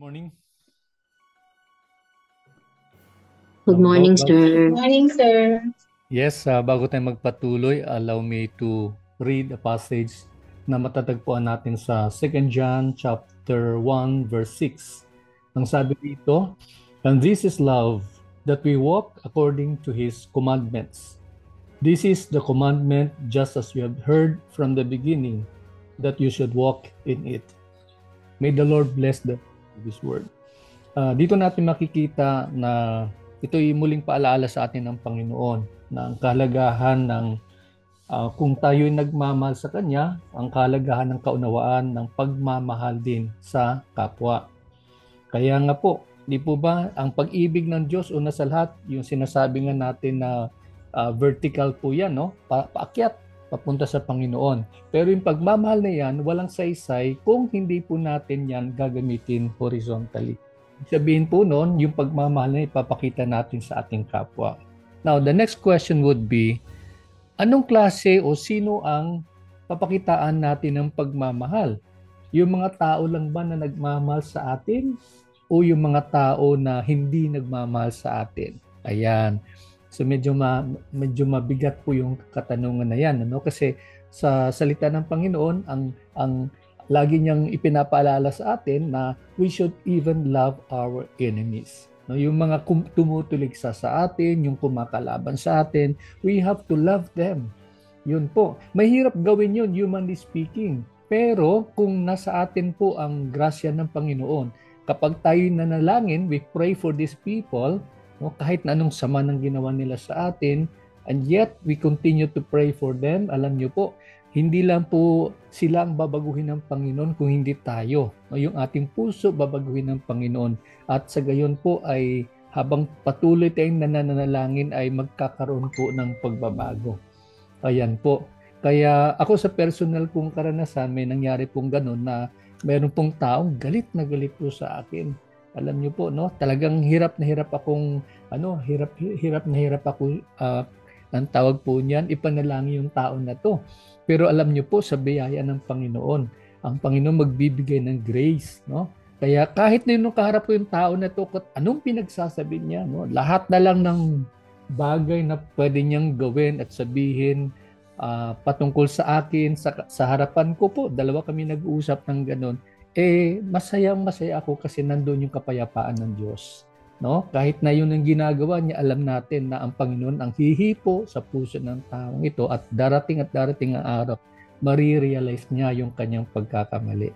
Morning. Good morning, sir. Morning, sir. Yes, bago tayo magpatuloy, allow me to read a passage na matatagpuan natin sa 2 John chapter 1 verse 6. Ang sabi dito, "And this is love, that we walk according to his commandments. This is the commandment just as you have heard from the beginning, that you should walk in it." May the Lord bless this word. Dito natin makikita na ito'y muling paalaala sa atin ng Panginoon na ang kahalagahan ng kung tayo'y nagmamahal sa Kanya, ang kahalagahan ng kaunawaan ng pagmamahal din sa kapwa. Kaya nga po, di po ba, ang pag-ibig ng Diyos una sa lahat, yung sinasabi nga natin na vertical po yan, no? Paakyat, papunta sa Panginoon. Pero yung pagmamahal na yan, walang saysay kung hindi po natin yan gagamitin horizontally. Sabihin po noon, yung pagmamahal na ipapakita natin sa ating kapwa. Now, the next question would be, anong klase o sino ang papakitaan natin ng pagmamahal? Yung mga tao lang ba na nagmamahal sa atin o yung mga tao na hindi nagmamahal sa atin? Ayan. So medyo mabigat po yung katanungan na yan, ano? Kasi sa salita ng Panginoon, ang lagi niyang ipinapaalala sa atin na we should even love our enemies. No, yung mga tumutulig sa atin, yung kumakalaban sa atin, we have to love them. Yun po. Mahirap gawin yun, humanly speaking. Pero kung nasa atin po ang grasya ng Panginoon, kapag tayo nanalangin, we pray for these people, no, kahit na anong sama ng ginawa nila sa atin, and yet we continue to pray for them, alam nyo po, hindi lang po sila ang babaguhin ng Panginoon kung hindi tayo. No, yung ating puso babaguhin ng Panginoon. At sa gayon po ay habang patuloy tayong nananalangin ay magkakaroon po ng pagbabago. Ayan po. Kaya ako sa personal kong karanasan, may nangyari pong ganun na meron pong taong galit na galit po sa akin. Alam niyo po, no? Talagang hirap na hirap akong, hirap na hirap ako, ang tawag po niyan, ipanalangin yung tao na to. Pero alam niyo po, sa biyaya ng Panginoon, ang Panginoon magbibigay ng grace, no? Kaya kahit na yung kaharap ko yung tao na to, anong pinagsasabi niya, no? Lahat na lang ng bagay na pwede niyang gawin at sabihin patungkol sa akin, sa harapan ko po, dalawa kami nag-uusap ng ganun, masayang-masaya ako kasi nandun yung kapayapaan ng Diyos. No? Kahit na yun ang ginagawa niya, alam natin na ang Panginoon ang hihipo sa puso ng taong ito at darating ang araw, marirealize niya yung kanyang pagkakamali.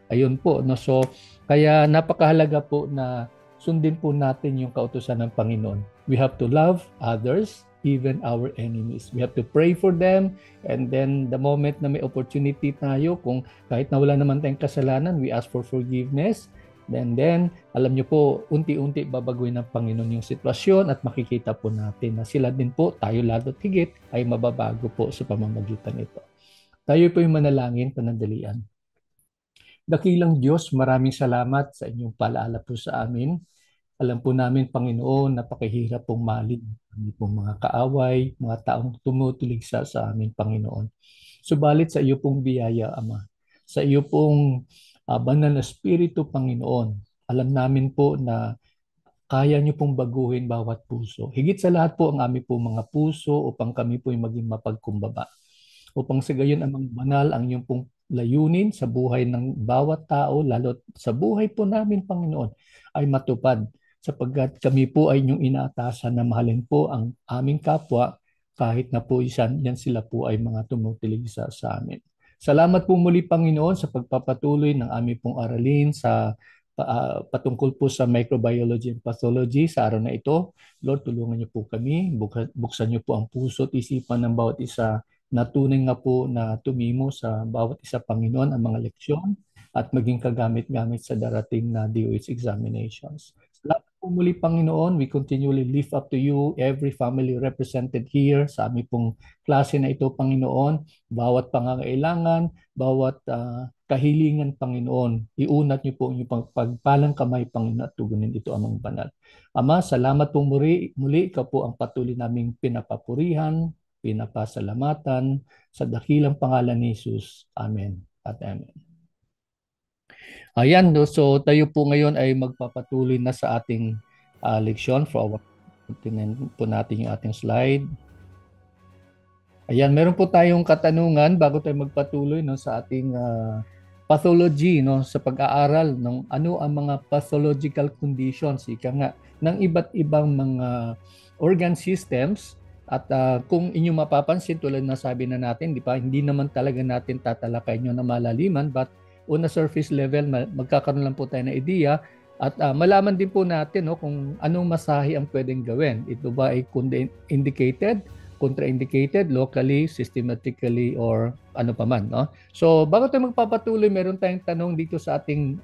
Ayun po, no? So, kaya napakahalaga po na sundin po natin yung kautusan ng Panginoon. We have to love others, even our enemies. We have to pray for them, and then the moment na may opportunity tayo, kung kahit na wala naman tayong kasalanan, we ask for forgiveness. Then, alam nyo po, unti-unti babaguhin ng Panginoon yung sitwasyon at makikita po natin na sila din po, tayo lalo't higit, ay mababago po sa pamamagitan ito. Tayo po yung manalangin, panandalian. Dakilang Diyos, maraming salamat sa inyong palaala po sa amin. Alam po namin, Panginoon, napakahirap pong malin kami pong mga kaaway, mga taong tumutulig sa amin, Panginoon. Subalit sa iyo pong biyaya, Ama, sa iyo pong banal na Espiritu, Panginoon, alam namin po na kaya niyo pong baguhin bawat puso. Higit sa lahat po ang aming pong mga puso upang kami po maging mapagkumbaba upang sa gayon amang banal ang iyong pong layunin sa buhay ng bawat tao, lalo sa buhay po namin, Panginoon, ay matupad sapagkat kami po ay inyong inaatasan na mahalin po ang aming kapwa kahit na po yan sila po ay mga tumutilig sa amin. Salamat po muli, Panginoon, sa pagpapatuloy ng aming pong aralin sa patungkol po sa microbiology and pathology sa araw na ito. Lord, tulungan niyo po kami, buksan niyo po ang puso at isipan ng bawat isa na tunay nga po na tumimo sa bawat isa, Panginoon, ang mga leksyon at maging kagamit-gamit sa darating na DOH examinations. Salamat po muli, Panginoon. We continually lift up to you every family represented here sa aming pong klase na ito, Panginoon. Bawat pangangailangan, bawat kahilingan, Panginoon. Iunat niyo po ang inyong pagpalang kamay, Panginoon, at tugunin ito amang banal. Ama, salamat po muli. Ikaw po ang patuloy naming pinapapurihan, pinapasalamatan sa dakilang pangalan ni Jesus. Amen at amen. Ayan, no? So tayo po ngayon ay magpapatuloy na sa ating leksyon. Tingnan po natin yung ating slide. Ayan, meron po tayong katanungan bago tayo magpatuloy, no, sa ating pathology, no, sa pag-aaral ng ano ang mga pathological conditions, ika nga, ng iba't ibang mga organ systems. At kung inyo mapapansin, tulad na sabi na natin, di ba, hindi naman talaga natin tatalakay nyo na malaliman, but on a surface level, magkakaroon lang po tayo ng idea. At malaman din po natin, no, kung anong masahe ang pwedeng gawin. Ito ba ay indicated, contraindicated locally, systematically, or ano pa man, no? So, bago tayo magpapatuloy, meron tayong tanong dito sa ating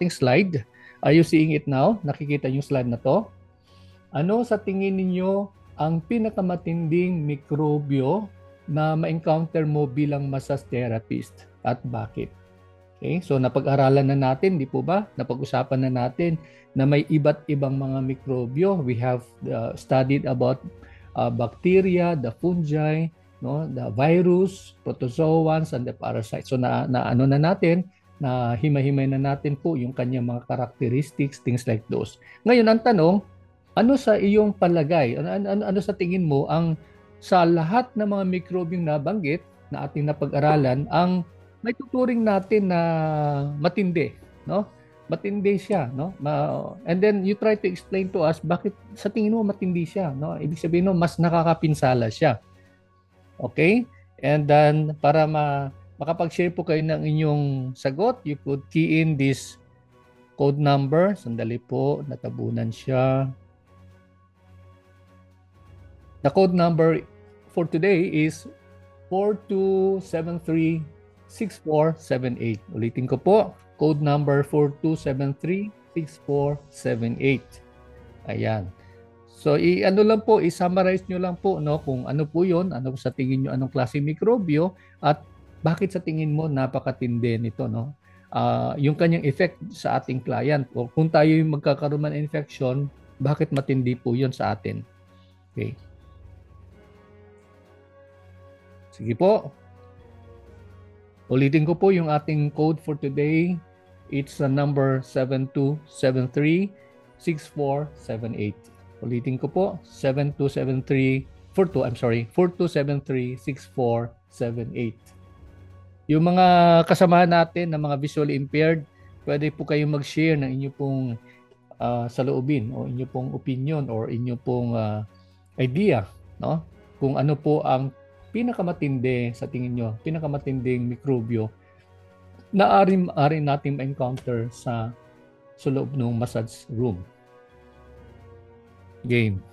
slide. Are you seeing it now? Nakikita yung slide na to? Ano sa tingin ninyo ang pinakamatinding mikrobyo na ma-encounter mo bilang massage therapist at bakit? Okay? So, napag-aralan na natin, di po ba? Napag-usapan na natin na may iba't ibang mga mikrobyo. We have studied about bacteria, the fungi, no, the virus, protozoans, and the parasites. So na ano na natin, na himay-himay na natin po yung kanyang mga characteristics, things like those. Ngayon ang tanong, ano sa iyong palagay, ano sa tingin mo ang sa lahat ng mga mikrobyong nabanggit na ating napag-aralan ang may tuturing natin na matindi, no? Matindi siya, no? And then you try to explain to us bakit sa tingin mo matindi siya, no? Ibig sabihin no, mas nakakapinsala siya. Okay? And then para makapag-share po kayo ng inyong sagot, you could key in this code number. Sandali po, natabunan siya. The code number for today is 42736478. Ulitin ko po. Code number 42736478. Ayan. So i-ano lang po, i-summarize nyo lang po, no, kung ano po 'yon, ano sa tingin nyo, anong klase mikrobyo at bakit sa tingin mo napakatindi nito, no? Yung kanyang effect sa ating client o kung tayo yung magkakaroon ng infection, bakit matindi po 'yon sa atin. Okay. Sige po. Ulitin ko po yung ating code for today. It's number 72736478. Ulitin ko po, 42736478. Yung mga kasamahan natin na mga visually impaired, pwede po kayong mag-share ng inyo pong saloobin o inyo pong opinion or inyo pong idea, no? Kung ano po ang pinakamatindi sa tingin nyo, pinakamatinding mikrobyo na ari natin ma-encounter sa loob ng massage room. Game.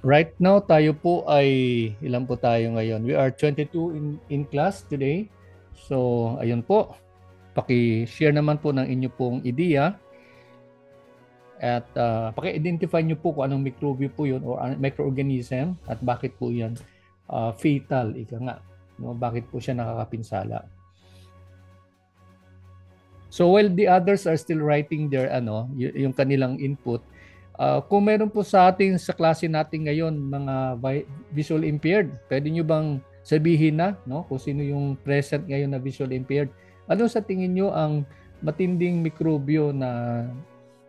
Right now, tayo po ay, ilan po tayo ngayon? We are 22 in class today. So, ayun po. Paki-share naman po ng inyo pong ideya. At paki-identify nyo po kung anong mikrobyo po yun or microorganism at bakit po yan fatal, ika nga. No? Bakit po siya nakakapinsala. So, while the others are still writing their, yung kanilang input, kung meron po sa ating sa klase natin ngayon mga visual impaired, pwede nyo bang sabihin na, no, kung sino yung present ngayon na visual impaired? Ano sa tingin nyo ang matinding mikrobyo na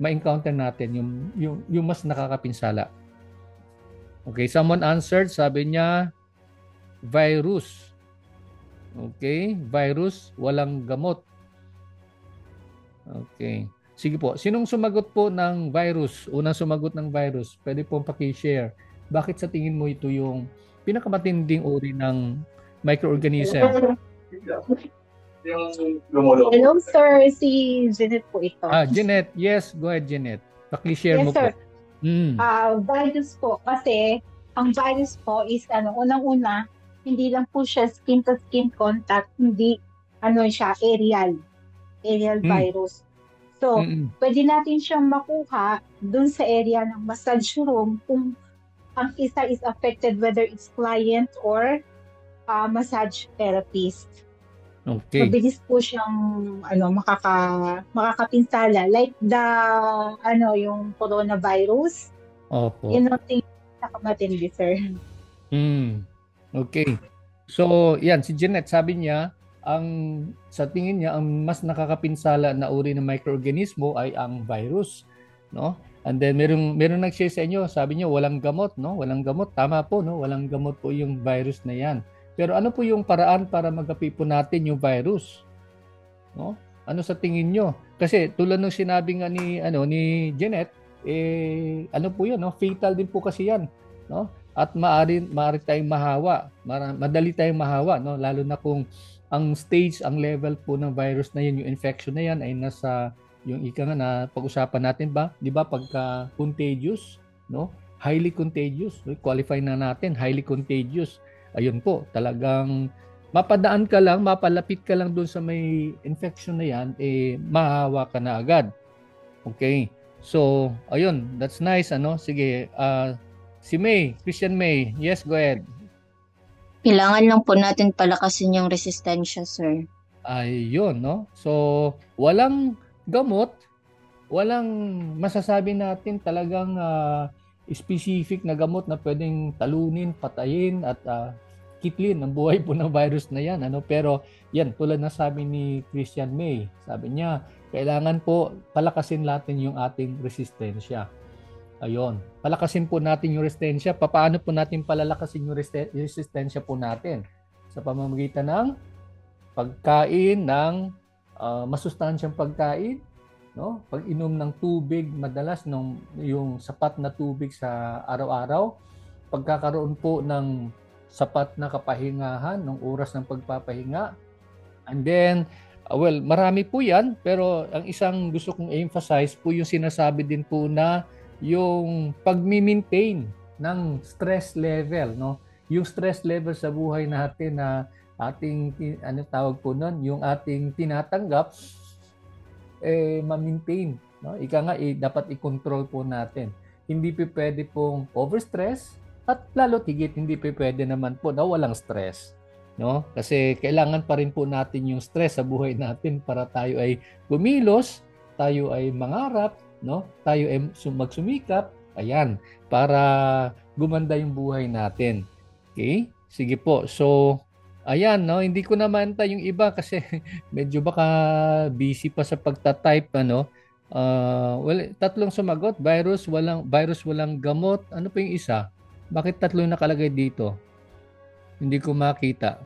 ma-encounter natin, yung mas nakakapinsala? Okay, someone answered, sabi niya virus. Okay, virus, walang gamot. Okay. Sige po, sinong sumagot po ng virus? Unang sumagot ng virus, pwede pong paki-share. Bakit sa tingin mo ito yung pinakamatinding uri ng microorganism? Hello sir, si Jeanette po ito. Jeanette, yes, go ahead Jeanette. Paki-share yes, mo sir. po. Virus po, kasi ang virus po is unang-una, hindi lang po siya skin to skin contact, hindi siya aerial virus. So, pwede natin siyang makuha dun sa area ng massage room kung ang isa is affected, whether it's client or massage therapist. Okay. Mabilis po siyang makakapinsala. Like yung coronavirus. Opo. Yun ang tingin ko matindi, sir. Okay. So, yan, si Jeanette, sabi niya, sa tingin niya, ang mas nakakapinsala na uri ng microorganismo ay ang virus, no? And then, merong nag-share sa inyo, sabi niyo, walang gamot, no? Walang gamot. Tama po, no? Walang gamot po yung virus na yan. Pero ano po yung paraan para magapi po natin yung virus? No? Ano sa tingin niyo? Kasi tulad ng sinabi nga ni Jeanette, ano po 'yun, no? Fatal din po kasi 'yan, no? At maaari tayong mahawa, madali tayong mahawa, no? Lalo na kung ang stage, ang level po ng virus na 'yun, yung infection na 'yan ay nasa yung ika nga na pag-usapan natin ba, 'di ba, pagka contagious, no? Highly contagious. Qualify na natin, highly contagious. Ayun po, talagang mapadaan ka lang, mapalapit ka lang doon sa may infection na yan, mahahawa ka na agad. Okay. So, ayun, that's nice, ano? Sige, si May, Christian May. Yes, go ahead. Kailangan lang po natin palakasin yung resistensya, sir. Ayun, no? So, walang gamot, walang masasabi natin talagang specific na gamot na pwedeng talunin, patayin, at kitlin ang buhay po ng virus na yan. Pero yan, tulad na sabi ni Christian May, sabi niya, kailangan po palakasin natin yung ating resistensya. Ayun, palakasin po natin yung resistensya. Paano po natin palalakasin yung resistensya po natin? Sa pamamagitan ng pagkain ng masustansyang pagkain, no? Pag-inom ng tubig, madalas yung sapat na tubig sa araw-araw, pagkakaroon po ng sapat na kapahingahan ng oras ng pagpapahinga. And then, marami po yan, pero ang isang gusto kong emphasize po yung sinasabi din po na yung pag-maintain ng stress level, no? Yung stress level sa buhay natin na ating, tawag po nun, yung ating tinatanggap, ma-maintain, no? Ika nga, dapat i-control po natin. Hindi po pwede pong overstress, at lalo tigit hindi pa pwede naman po na walang stress, no? Kasi kailangan pa rin po natin yung stress sa buhay natin para tayo ay kumilos, tayo ay mangarap, no? Tayo ay magsumikap, ayan, para gumanda yung buhay natin. Okay? Sige po. So, ayan, no? Hindi ko na manta yung iba kasi medyo baka busy pa sa pagta-type, ano? Tatlong sumagot, virus walang gamot. Ano pa yung isa? Bakit tatlo yung nakalagay dito? Hindi ko makita.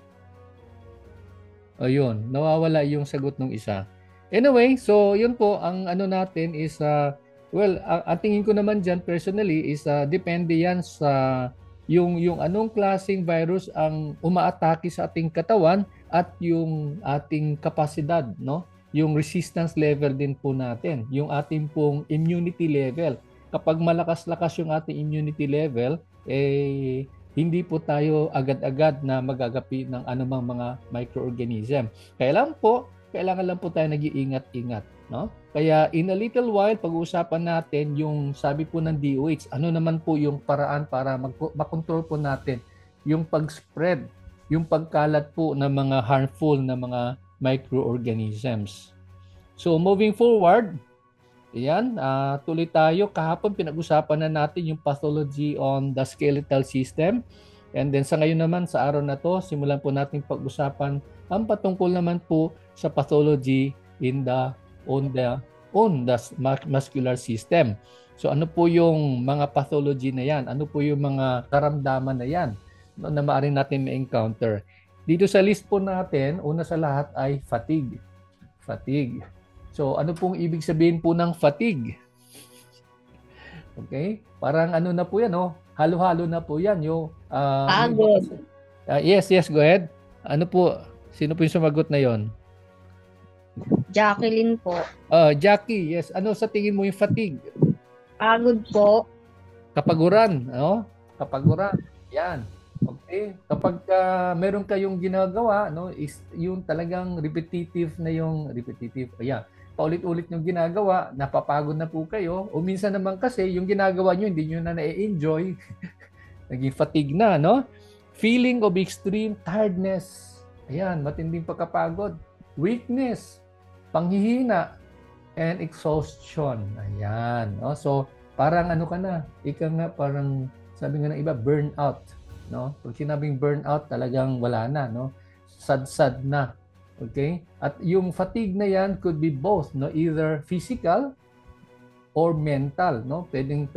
Ayun, nawawala yung sagot ng isa. Anyway, so yun po, ang natin is, ang tingin ko naman dyan personally is, depende yan sa yung anong klaseng virus ang umaatake sa ating katawan at yung ating kapasidad, no? Yung resistance level din po natin, yung ating pong immunity level. Kapag malakas-lakas yung ating immunity level, hindi po tayo agad-agad na magagapi ng anumang mga microorganism. Kailangan lang po tayo nag-iingat-ingat, no? Kaya in a little while, pag-uusapan natin yung sabi po ng DOH, ano naman po yung paraan para makontrol po natin yung pag-spread, yung pagkalat po ng mga harmful na mga microorganisms. So moving forward, ayan, tuloy tayo. Kahapon pinag-usapan na natin yung pathology on the skeletal system. And then sa ngayon naman, sa araw na to, simulan po natin pag-usapan ang patungkol naman po sa pathology on the muscular system. So ano po yung mga pathology na yan? Ano po yung mga karamdaman na yan na maaari natin ma-encounter? Dito sa list po natin, una sa lahat ay fatigue. Fatigue. So, ano pong ibig sabihin po ng fatigue? Okay? Parang na po yan, no? Halo-halo na po yan. Pagod. Yes, go ahead. Ano po? Sino po yung sumagot na yon? Jacqueline po. Jackie, yes. Ano sa tingin mo yung fatigue? Pagod po. Kapaguran, no? Kapaguran. Yan. Okay? Kapag meron kayong ginagawa, no, is yung talagang repetitive, ayan. Paulit-ulit yung ginagawa, napapagod na po kayo, o minsan naman kasi yung ginagawa nyo, hindi nyo na na-enjoy, naging fatigue na, no? Feeling of extreme tiredness, Ayan, matinding pagkapagod. Weakness, panghihina, and exhaustion. Ayan. No? So, parang ano ka na, ika nga parang sabi nga ng iba, burnout. No? Pag sinabing burnout, talagang wala na. No? Sad-sad na. Okay? At yung fatigue na yan could be both, no? Either physical or mental. No? Pwedeng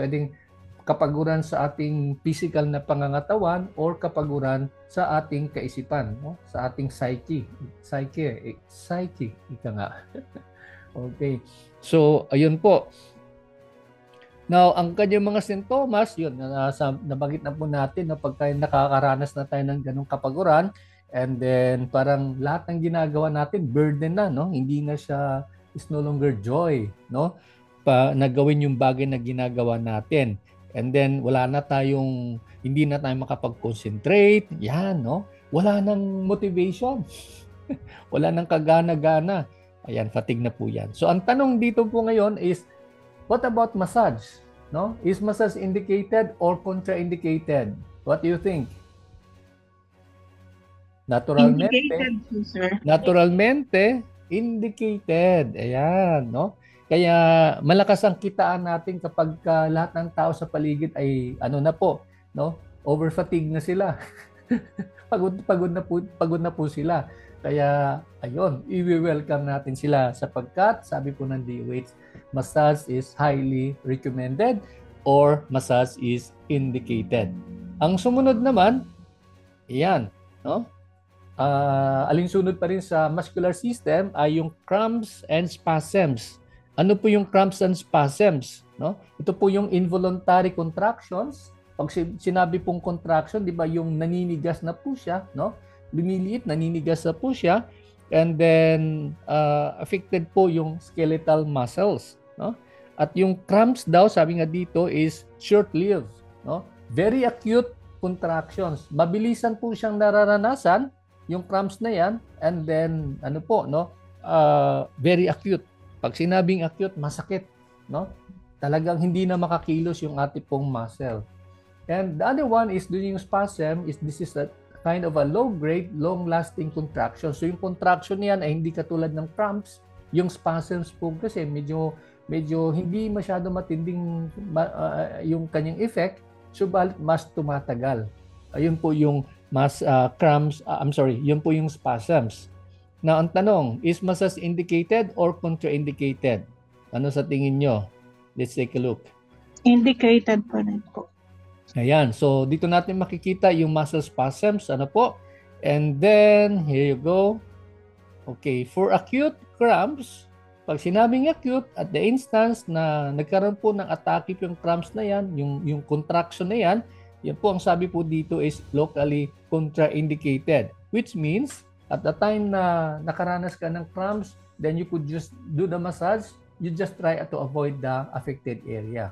kapaguran sa ating physical na pangangatawan or kapaguran sa ating kaisipan, no? Sa ating psyche, ika nga. Okay. So, ayun po. Now, ang kanyang mga sintomas, yun, nabanggit na po natin, no, pagka nakakaranas na tayo ng ganung kapaguran, and then parang lahat ng ginagawa natin, burden na, no? Hindi na siya, is no longer joy, no? Nagawin yung bagay na ginagawa natin. And then, hindi na tayo makapag-concentrate, yan, no? Wala nang motivation. Wala nang kagana-gana. Ayan, fatigue na po yan. So, ang tanong dito po ngayon is, what about massage? No? Is massage indicated or contraindicated? What do you think? Indicated, sir. Naturalmente, indicated. Ayan, no? Kaya malakas ang kitaan natin kapag lahat ng tao sa paligid ay no? Over fatigue na sila. pagod na po sila. Kaya ayun, i-welcome natin sila sapagkat sabi po ng DOH, massage is highly recommended or massage is indicated. Ang sumunod naman, ayan, no? Alinsunod pa rin sa muscular system ay yung cramps and spasms. Ano po yung cramps and spasms? No? Ito po yung involuntary contractions. Pag sinabi pong contraction, di ba yung naninigas na po siya, no? Lumiliit, naninigas na po siya. And then, affected po yung skeletal muscles. No? At yung cramps daw, sabi nga dito, is short-lived. No? Very acute contractions. Mabilisan po siyang nararanasan, yung cramps na yan. And then, very acute. Pag sinabing acute, masakit, no? Talagang hindi na makakilos yung ating pong muscle. And the other one is doing yung spasm, this is a kind of a low-grade, long-lasting contraction. So yung contraction niyan ay hindi katulad ng cramps. Yung spasms po kasi medyo hindi masyado matinding yung kanyang effect, subalit mas tumatagal. Ayun po yung cramps, yun po yung spasms. Now, ang tanong, is massage indicated or contraindicated? Ano sa tingin nyo? Let's take a look. Indicated pa rin po. Ayan. So, dito natin makikita yung muscle spasms. Ano po? And then, here you go. Okay. For acute cramps, pag sinabing acute, at the instance na nagkaroon po ng atake yung cramps na yan, yung contraction na yan, yan po ang sabi po dito is locally contraindicated. Which means, at the time na nakaranas ka ng cramps, then you could just do the massage. You just try to avoid the affected area.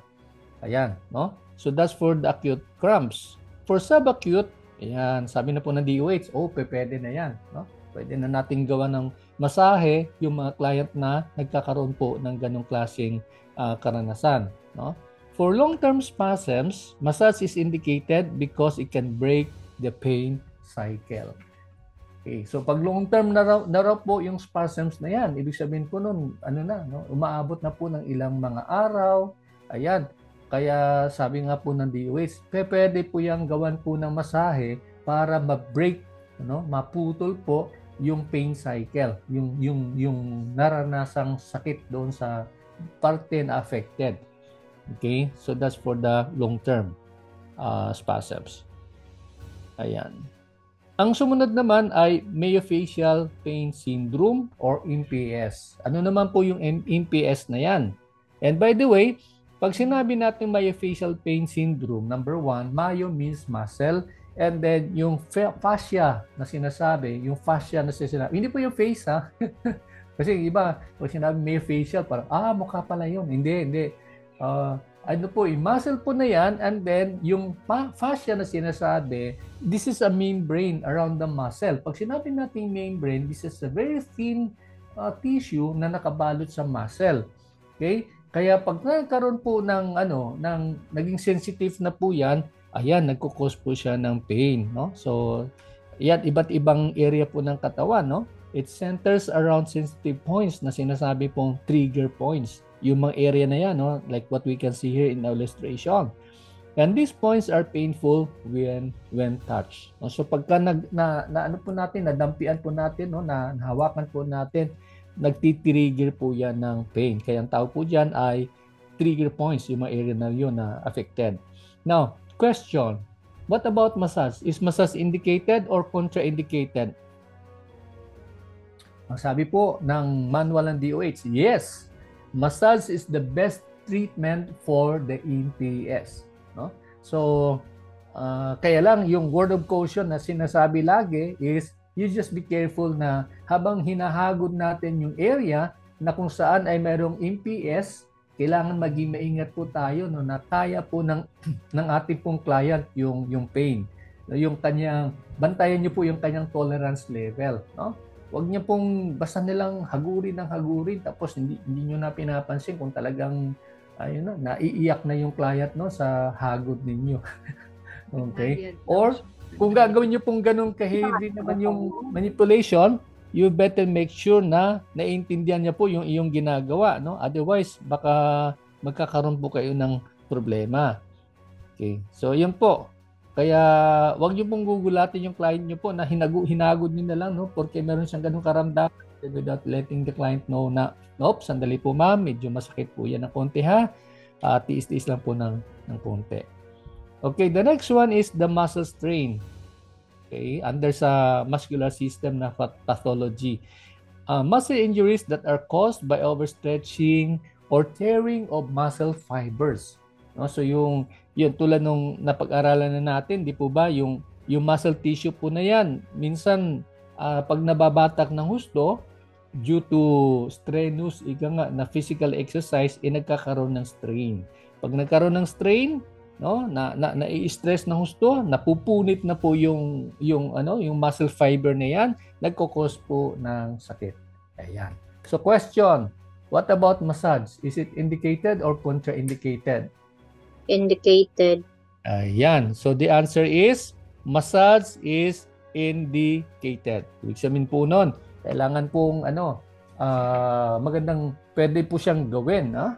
Ayan, no? So that's for the acute cramps. For subacute, ayan, sabi na po ng DOH, pwede na yan, no? Pwede na natin gawa ng masahe yung mga client na nagkakaroon po ng ganong klaseng karanasan, no? For long-term spasms, massage is indicated because it can break the pain cycle. Okay, so pag long-term na raw po yung spasms na yan, ibig sabihin po nun, umaabot na po ng ilang mga araw. Ayan, kaya sabi nga po ng DOH, pwede po yung gawan po ng masahe para ma-break, maputol po yung pain cycle, yung naranasang sakit doon sa parte na affected. Okay, so that's for the long-term spasms. Ayan. Ang sumunod naman ay Myofascial Pain Syndrome or MPS. Ano naman po yung MPS na yan? And by the way, pag sinabi natin Myofascial Pain Syndrome, number 1, myo means muscle, and then yung fascia na sinasabi, hindi po yung face ha. Kasi iba, pag sinabi myofascial, parang, mukha pala yun. Hindi. Muscle po na yan, and then yung fascia na sinasabi, this is a membrane around the muscle. Pag sinabi natin membrane, this is a very thin tissue na nakabalot sa muscle. Okay? Kaya pag nagkaroon po ng naging sensitive na po yan, ayan, nagkukos po siya ng pain, no? So, Yan, iba't ibang area po ng katawan, no? It centers around sensitive points na sinasabi pong trigger points. Yung mga area na yan, no? Like what we can see here in the illustration. And these points are painful when touched. No? So pagka ano po natin, nadampian po natin, no? Nahawakan po natin, nagtitrigger po yan ng pain. Kaya ang tawag po dyan ay trigger points, yung mga area na yun na affected. Now, question. What about massage? Is massage indicated or contraindicated? Ang sabi po ng manual ng DOH, yes, massage is the best treatment for the EPS. No? So, kaya lang yung word of caution na sinasabi lagi is you just be careful na habang hinahagod natin yung area na kung saan ay merong MPS, kailangan maging maingat po tayo, no, na kaya po ng ating pong client yung pain. Yung kanyang, bantayan niyo po yung kanyang tolerance level. No? Huwag niyo pong basta nilang hagurin tapos hindi niyo na pinapansin kung talagang naiiyak na yung client, no, sa hagod ninyo. Okay? Or kung gagawin niyo pong ganun ka-heavy naman yung manipulation, you better make sure na naiintindihan niya po yung iyong ginagawa, no? Otherwise, baka magkakaroon po kayo ng problema. Okay. So, yun po. Kaya, wag niyo pong gugulatin yung client niyo po na hinagod niyo na lang, no? Porque meron siyang ganung karamdaman without letting the client know na, nope, sandali po ma'am, medyo masakit po yan ng konti ha. Tiis-tiis lang po ng konti. Okay, the next one is the muscle strain. Okay, under sa muscular system na pathology. Muscle injuries that are caused by overstretching or tearing of muscle fibers. No? So yung tulad nung napag-aralan na natin, di po ba, yung muscle tissue po na yan, minsan pag nababatak ng husto, due to strenuous na physical exercise, nagkakaroon ng strain. Pag nagkaroon ng strain, no, nai-stress na husto, napupunit na po yung muscle fiber na yan, nagko-cause po ng sakit. Ayan. So question, what about massage? Is it indicated or contraindicated? Indicated. Ayan. So the answer is massage is indicated. Ibig sabihin po nun, kailangan pong magandang pwede po siyang gawin, ha?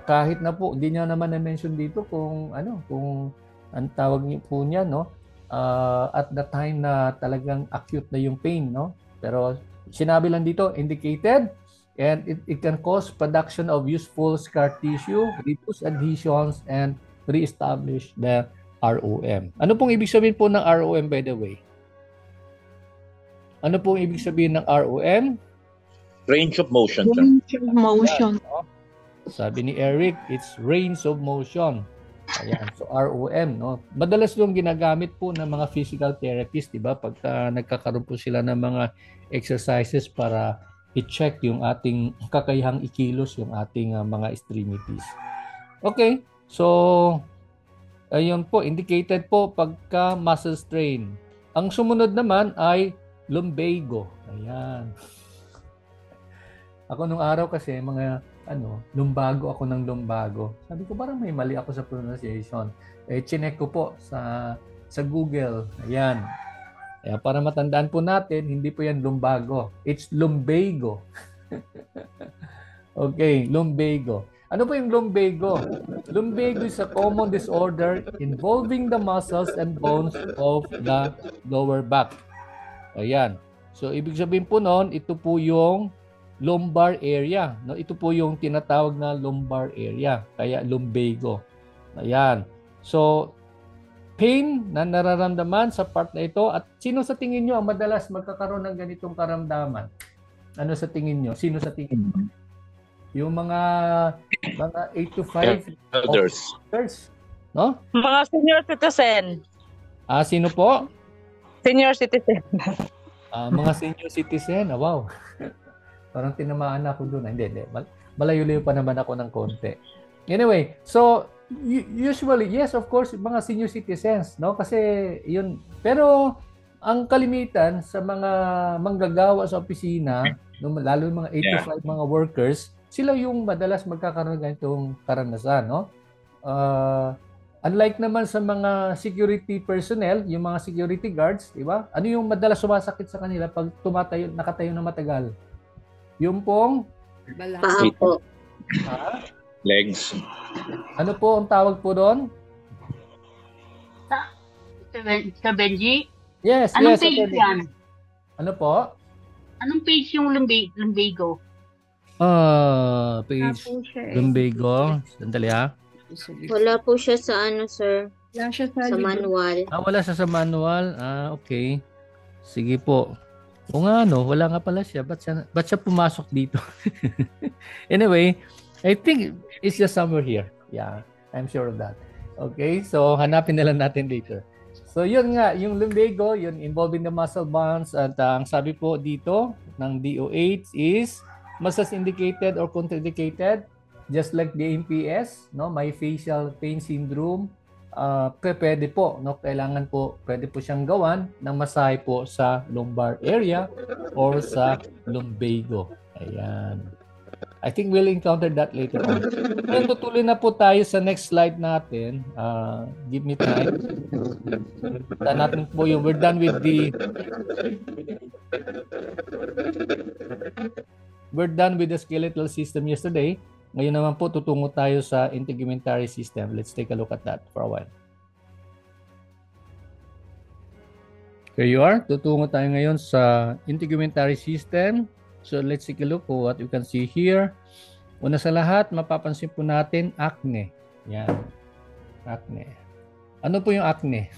Kahit na po hindi niya naman na-mention dito kung ang tawag niyo po niya, no, at the time na talagang acute na yung pain, no, pero sinabi lang dito indicated, and it can cause production of useful scar tissue, reduce adhesions, and re-establish the ROM. Ano pong ibig sabihin po ng ROM, by the way? Ano pong ibig sabihin ng ROM? Range of motion. Range of motion. Yeah, no? Sabi ni Eric, it's range of motion. Ayan, so ROM, no? Madalas yung ginagamit po ng mga physical therapists, di ba? Pagka nagkakaroon po sila ng mga exercises para i-check yung ating kakayahang ikilos, yung ating mga extremities. Okay, so ayun po, indicated po pagka muscle strain. Ang sumunod naman ay lumbago. Ayan. Ako nung araw kasi lumbago ako ng lumbago. Sabi ko parang may mali ako sa pronunciation. Chinek ko po sa Google. Ayan. Para matandaan po natin, hindi po yan lumbago. It's lumbago. Okay, lumbago. Ano po yung lumbago? Lumbago is a common disorder involving the muscles and bones of the lower back. Ayan. So, ibig sabihin po noon, ito po yung lumbar area. No? Ito po yung tinatawag na lumbar area. Kaya lumbago. Ayan. So, pain na nararamdaman sa part na ito. At sino sa tingin nyo ang madalas magkakaroon ng ganitong karamdaman? Ano sa tingin nyo? Sino sa tingin nyo? Yung mga 8 to 5 elders. No? Mga senior citizen. Sino po? Senior citizen. Mga senior citizen. Wow. Parang tinamaan ako doon. Hindi. Malayo-layo pa naman ako ng konti. Anyway, so usually, yes, of course, mga senior citizens, no? Kasi yun. Pero ang kalimitan sa mga manggagawa sa opisina, lalo yung mga 8 to 5 mga workers, sila yung madalas magkakaroon ng ganitong karanasan, no? Unlike naman sa mga security personnel, yung mga security guards, di ba? Ano yung madalas sumasakit sa kanila pag nakatayo na matagal? Yung pong Paa po. Legs. ano po ang tawag po doon? Sir Benji? Yes, Anong yes. page okay. yan? Ano po? Anong page yung lumbago? Page lumbago. Sandali ha. Wala po siya sa ano, sir. Wala siya Sa manual. Wala sa manual. Okay. Sige po. O nga no, wala nga pala siya. Ba't siya pumasok dito? Anyway, I think it's just somewhere here. Yeah, I'm sure of that. Okay, so hanapin na lang natin later. So yun nga, yung lumbago, yun involving the muscle bonds at ang sabi po dito ng DOH is muscles indicated or contraindicated just like the MPS, no, may facial pain syndrome. Pwede po, no, pwede po siyang gawan ng masahe po sa lumbar area or sa lumbago. Ayan. I think we'll encounter that later on. Ngayon, tutuloy na po tayo sa next slide natin. Give me time. Natin po yung we're done with the skeletal system yesterday. Ngayon naman po, tutungo tayo sa integumentary system. Let's take a look at that for a while. Here you are. Tutungo tayo ngayon sa integumentary system. So let's take a look at what you can see here. Una sa lahat, mapapansin po natin acne. Yan. Acne. Ano po yung acne?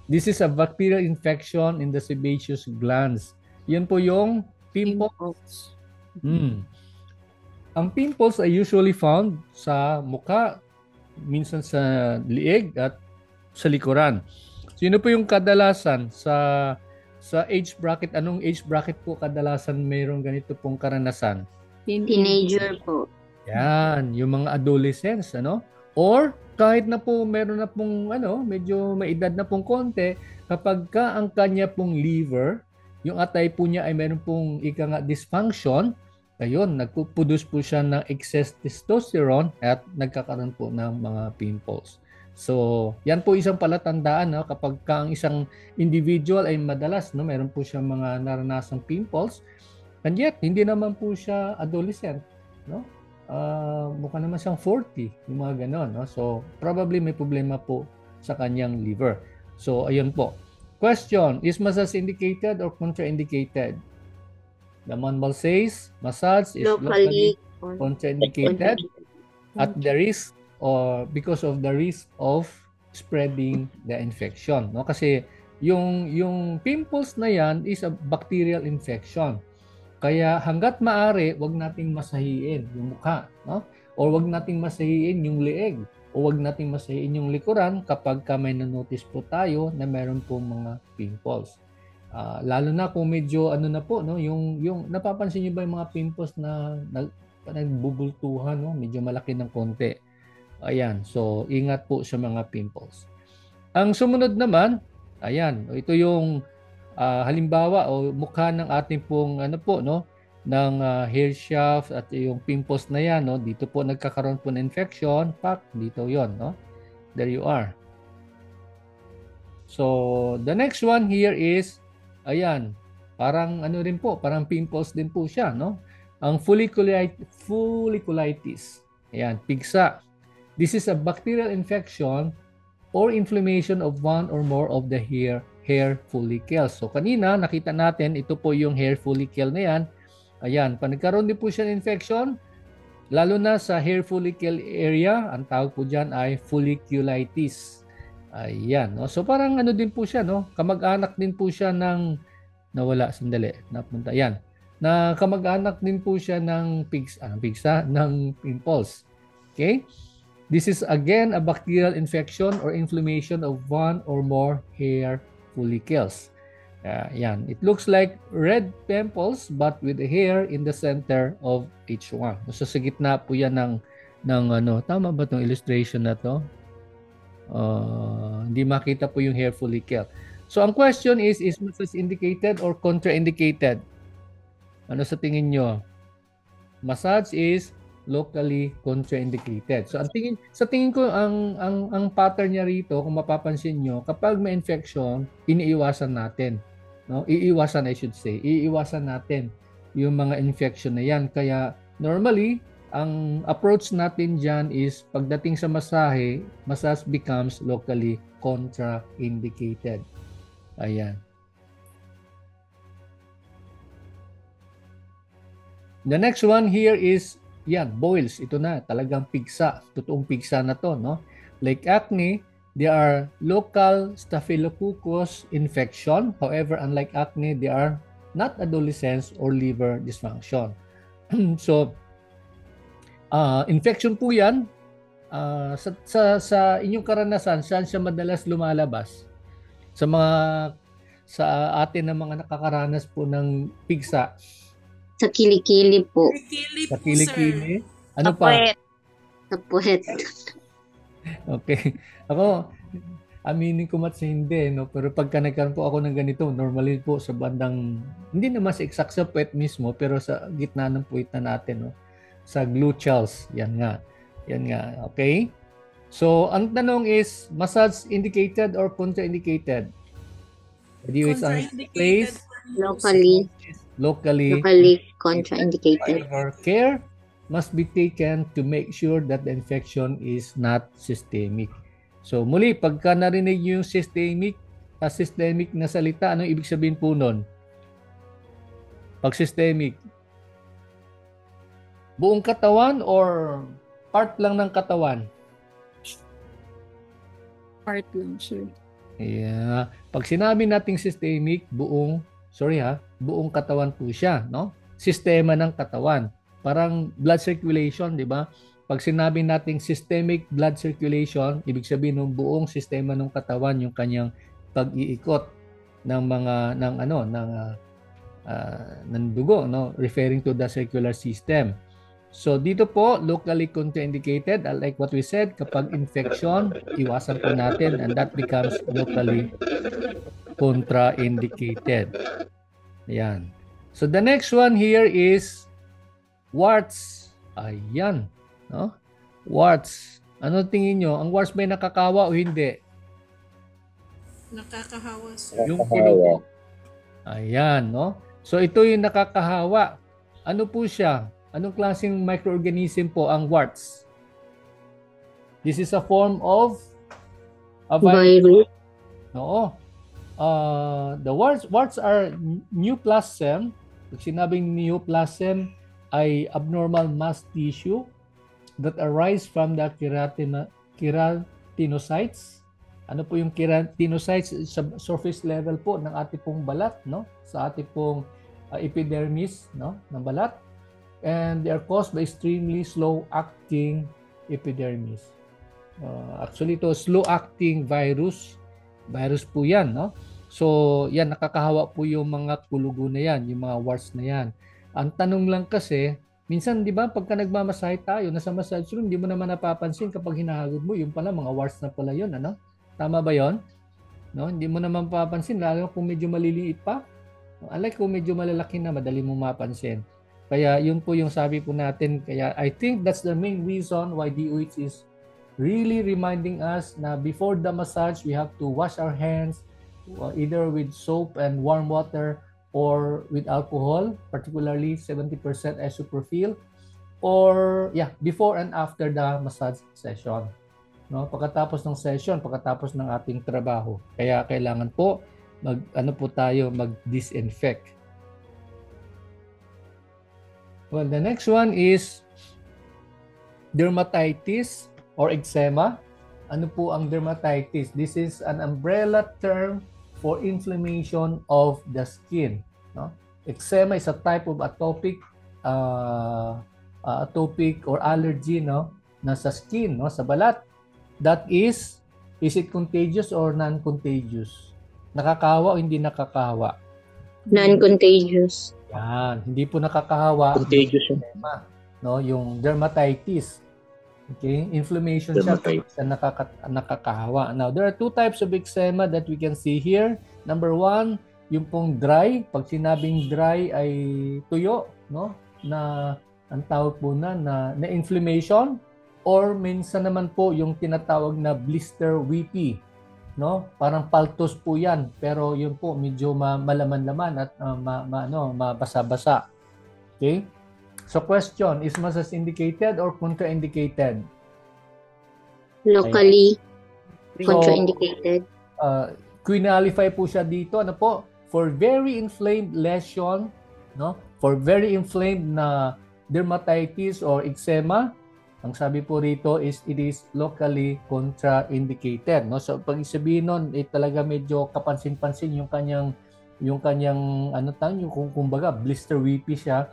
This is a bacterial infection in the sebaceous glands. Yan po yung pimples. Ang pimples ay usually found sa mukha, minsan sa liig at sa likuran. Sino po yung kadalasan sa age bracket? Anong age bracket po kadalasan mayroong ganito pong karanasan? Teenager po. Yan, yung mga adolescents, ano? Or kahit na po meron na pong medyo may edad na pong konti, kapag ka ang kanya pong liver, yung atay po niya ay meron pong dysfunction, ayun, nagpuproduce po siya ng excess testosterone at nagkakaroon po ng mga pimples. So, yan po isang palatandaan, no? Kapag ang isang individual ay madalas, no, meron po siya mga naranasang pimples, and yet hindi naman po siya adolescent, no? Mukha naman siyang 40, yung mga ganon, no? So, probably may problema po sa kanyang liver. So, ayun po. Question, is massage indicated or contraindicated? The manual says massage is locally contraindicated at the risk or because of the risk of spreading the infection, no? Kasi yung pimples na yan is a bacterial infection. Kaya hangga't maaari, wag nating masahiin yung mukha, no? Or wag nating masahiin yung leeg, o wag nating masahiin yung likuran kapag may na-notice po tayo na meron po mga pimples. Lalo na kung medyo na po, no, yung napapansin niyo ba yung mga pimples na nagbubultuhan, no, medyo malaki ng konti. Ayan, so ingat po sa mga pimples. Ang sumunod naman, ayan, ito yung halimbawa o mukha ng ating pong ng hair shaft at yung pimples na yan, no, dito po nagkakaroon po ng infection, dito yon, no. There you are. So the next one here is ayan, parang rin po, parang pimples din po siya, no? Ang folliculitis. Ayan, pigsa. This is a bacterial infection or inflammation of one or more of the hair follicles. So kanina nakita natin ito po yung hair follicle na yan. Ayan, pag nagkaroon din po siya ng infection, lalo na sa hair follicle area, ang tawag po diyan ay folliculitis. Ayan, no? So parang din po siya, no? Kamag-anak din po siya ng napunta. Ayan. Na kamag-anak din po siya ng pigsa ng pimples. Okay? This is again a bacterial infection or inflammation of one or more hair follicles. Ayan. It looks like red pimples but with hair in the center of each one. So sa gitna po yan ng tama ba itong illustration na to? Hindi makita po yung hair follicle. So ang question is massage indicated or contraindicated? Ano sa tingin nyo? Massage is locally contraindicated. So sa tingin ko ang pattern niya rito, kung mapapansin nyo, kapag may infection, iniiwasan natin, no? Iiwasan natin yung mga infection na yan. Kaya normally, ang approach natin dyan is pagdating sa massage becomes locally contraindicated. Ayan. The next one here is boils. Ito na, talagang pigsa. Totoong pigsa na to, no? Like acne, they are local staphylococcus infection. However, unlike acne, they are not adolescence or liver dysfunction. So, infection po yan. Sa inyong karanasan, saan siya madalas lumalabas? Sa atin na mga nakakaranas po ng pigsa. Sa kilikili po. Sa kilikili. Ano Sa pa? puwet. Sa puwet. Okay. Ako, aminin ko hindi, no? Pero pagka nagkaroon po ako ng ganito, normally po sa bandang, hindi naman sa exact sa puwet mismo, pero sa gitna ng puwet na natin, no? Sa gluteals. Yan nga. Okay? So, ang tanong is, massage indicated or contraindicated? Contraindicated. Locally contraindicated. However, care must be taken to make sure that the infection is not systemic. So muli, pagka narinig yung systemic na salita, anong ibig sabihin po nun? Pag systemic, buong katawan or part lang ng katawan? Part lang, sir. Yeah. Pag sinabi nating systemic, buong katawan po siya, no? Sistema ng katawan. Parang blood circulation, di ba? Pag sinabi nating systemic blood circulation, ibig sabihin ng buong sistema ng katawan yung kanyang pag-iikot ng dugo, no? Referring to the circular system. So dito po, locally contraindicated, like what we said, kapag infection, iwasan po natin and that becomes locally contraindicated. Ayan. So the next one here is warts. Ayan. No? Warts. Ano tingin nyo? Ang warts may nakakawa o hindi? Nakakahawa, sir. Yung pulo. Ayan, no? So ito yung nakakahawa. Ano po siya? Anong klaseng microorganism po ang warts? This is a form of a virus. Oo. The warts are neoplasm. Pag sinabing neoplasm ay abnormal mass tissue that arise from the keratinocytes. Ano po yung keratinocytes? Sa surface level po ng ating pong balat, no? Sa ating pong epidermis, no, ng balat. And they are caused by extremely slow-acting epidermis. Actually, ito slow-acting virus. Virus po yan, no? So, yan, nakakahawa po yung mga kulugo na yan, yung mga warts na yan. Ang tanong lang kasi, minsan, di ba, pagka nagmamasahe tayo, nasa massage room, hindi mo naman napapansin kapag hinahagod mo, yung pala, mga warts na pala yun, ano? Tama ba yon? No? Hindi mo naman papansin, lalo kung medyo maliliit pa. Unlike kung medyo malalaki na, madali mo mapansin. Kaya yun po yung sabi po natin. Kaya I think that's the main reason why DOH is really reminding us na before the massage, we have to wash our hands either with soap and warm water or with alcohol, particularly 70% isopropyl, or before and after the massage session. No? Pagkatapos ng session, pagkatapos ng ating trabaho. Kaya kailangan po mag-disinfect. Well, the next one is dermatitis or eczema. Ano po ang dermatitis? This is an umbrella term for inflammation of the skin. No? Eczema is a type of atopic or allergy, no, na sa skin, no, sa balat. That is it contagious or non-contagious? Nakakahawa o hindi nakakahawa? Non-contagious. Yan, hindi po nakakahawa. Contagious yun. No, yung dermatitis. Okay, inflammation siya sa nakakahawa. Now, there are two types of eczema that we can see here. Number one, yung pong dry. Pag sinabing dry ay tuyo, no? Na ang tawag po na inflammation, or minsan naman po yung tinatawag na blister weepy, no? Parang paltos po 'yan, pero yun po medyo malaman-laman at mabasa-basa. Okay? So question, is massage indicated or contraindicated? Locally So, contraindicated. quinalify po siya dito, ano po? For very inflamed lesion, no? For very inflamed na dermatitis or eczema, ang sabi po rito is it is locally contraindicated, no? So pag sabihin nun, talaga medyo kapansin-pansin yung kanyang yung kumbaga blister weepy siya,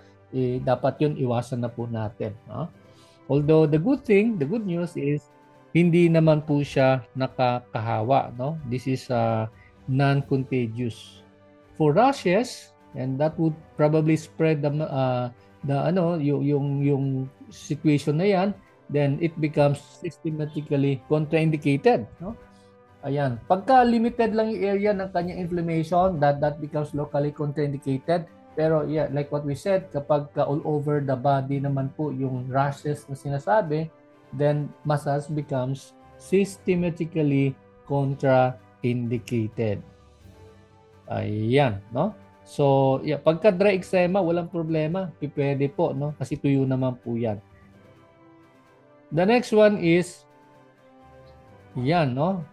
dapat yun iwasan na po natin, no? Although the good news is hindi naman po siya nakakahawa, no? This is non-contagious. For rashes, and that would probably spread yung situation na yan, then it becomes systematically contraindicated, no? Ayan. Pagka limited lang yung area ng kanyang inflammation, that becomes locally contraindicated. Pero yeah, like what we said, kapag all over the body naman po yung rashes na sinasabi, then massage becomes systematically contraindicated. Ayan, no? So, yeah, pagka dry eczema, walang problema. Pwede po, no? Kasi tuyo naman po yan. The next one is, yan, no?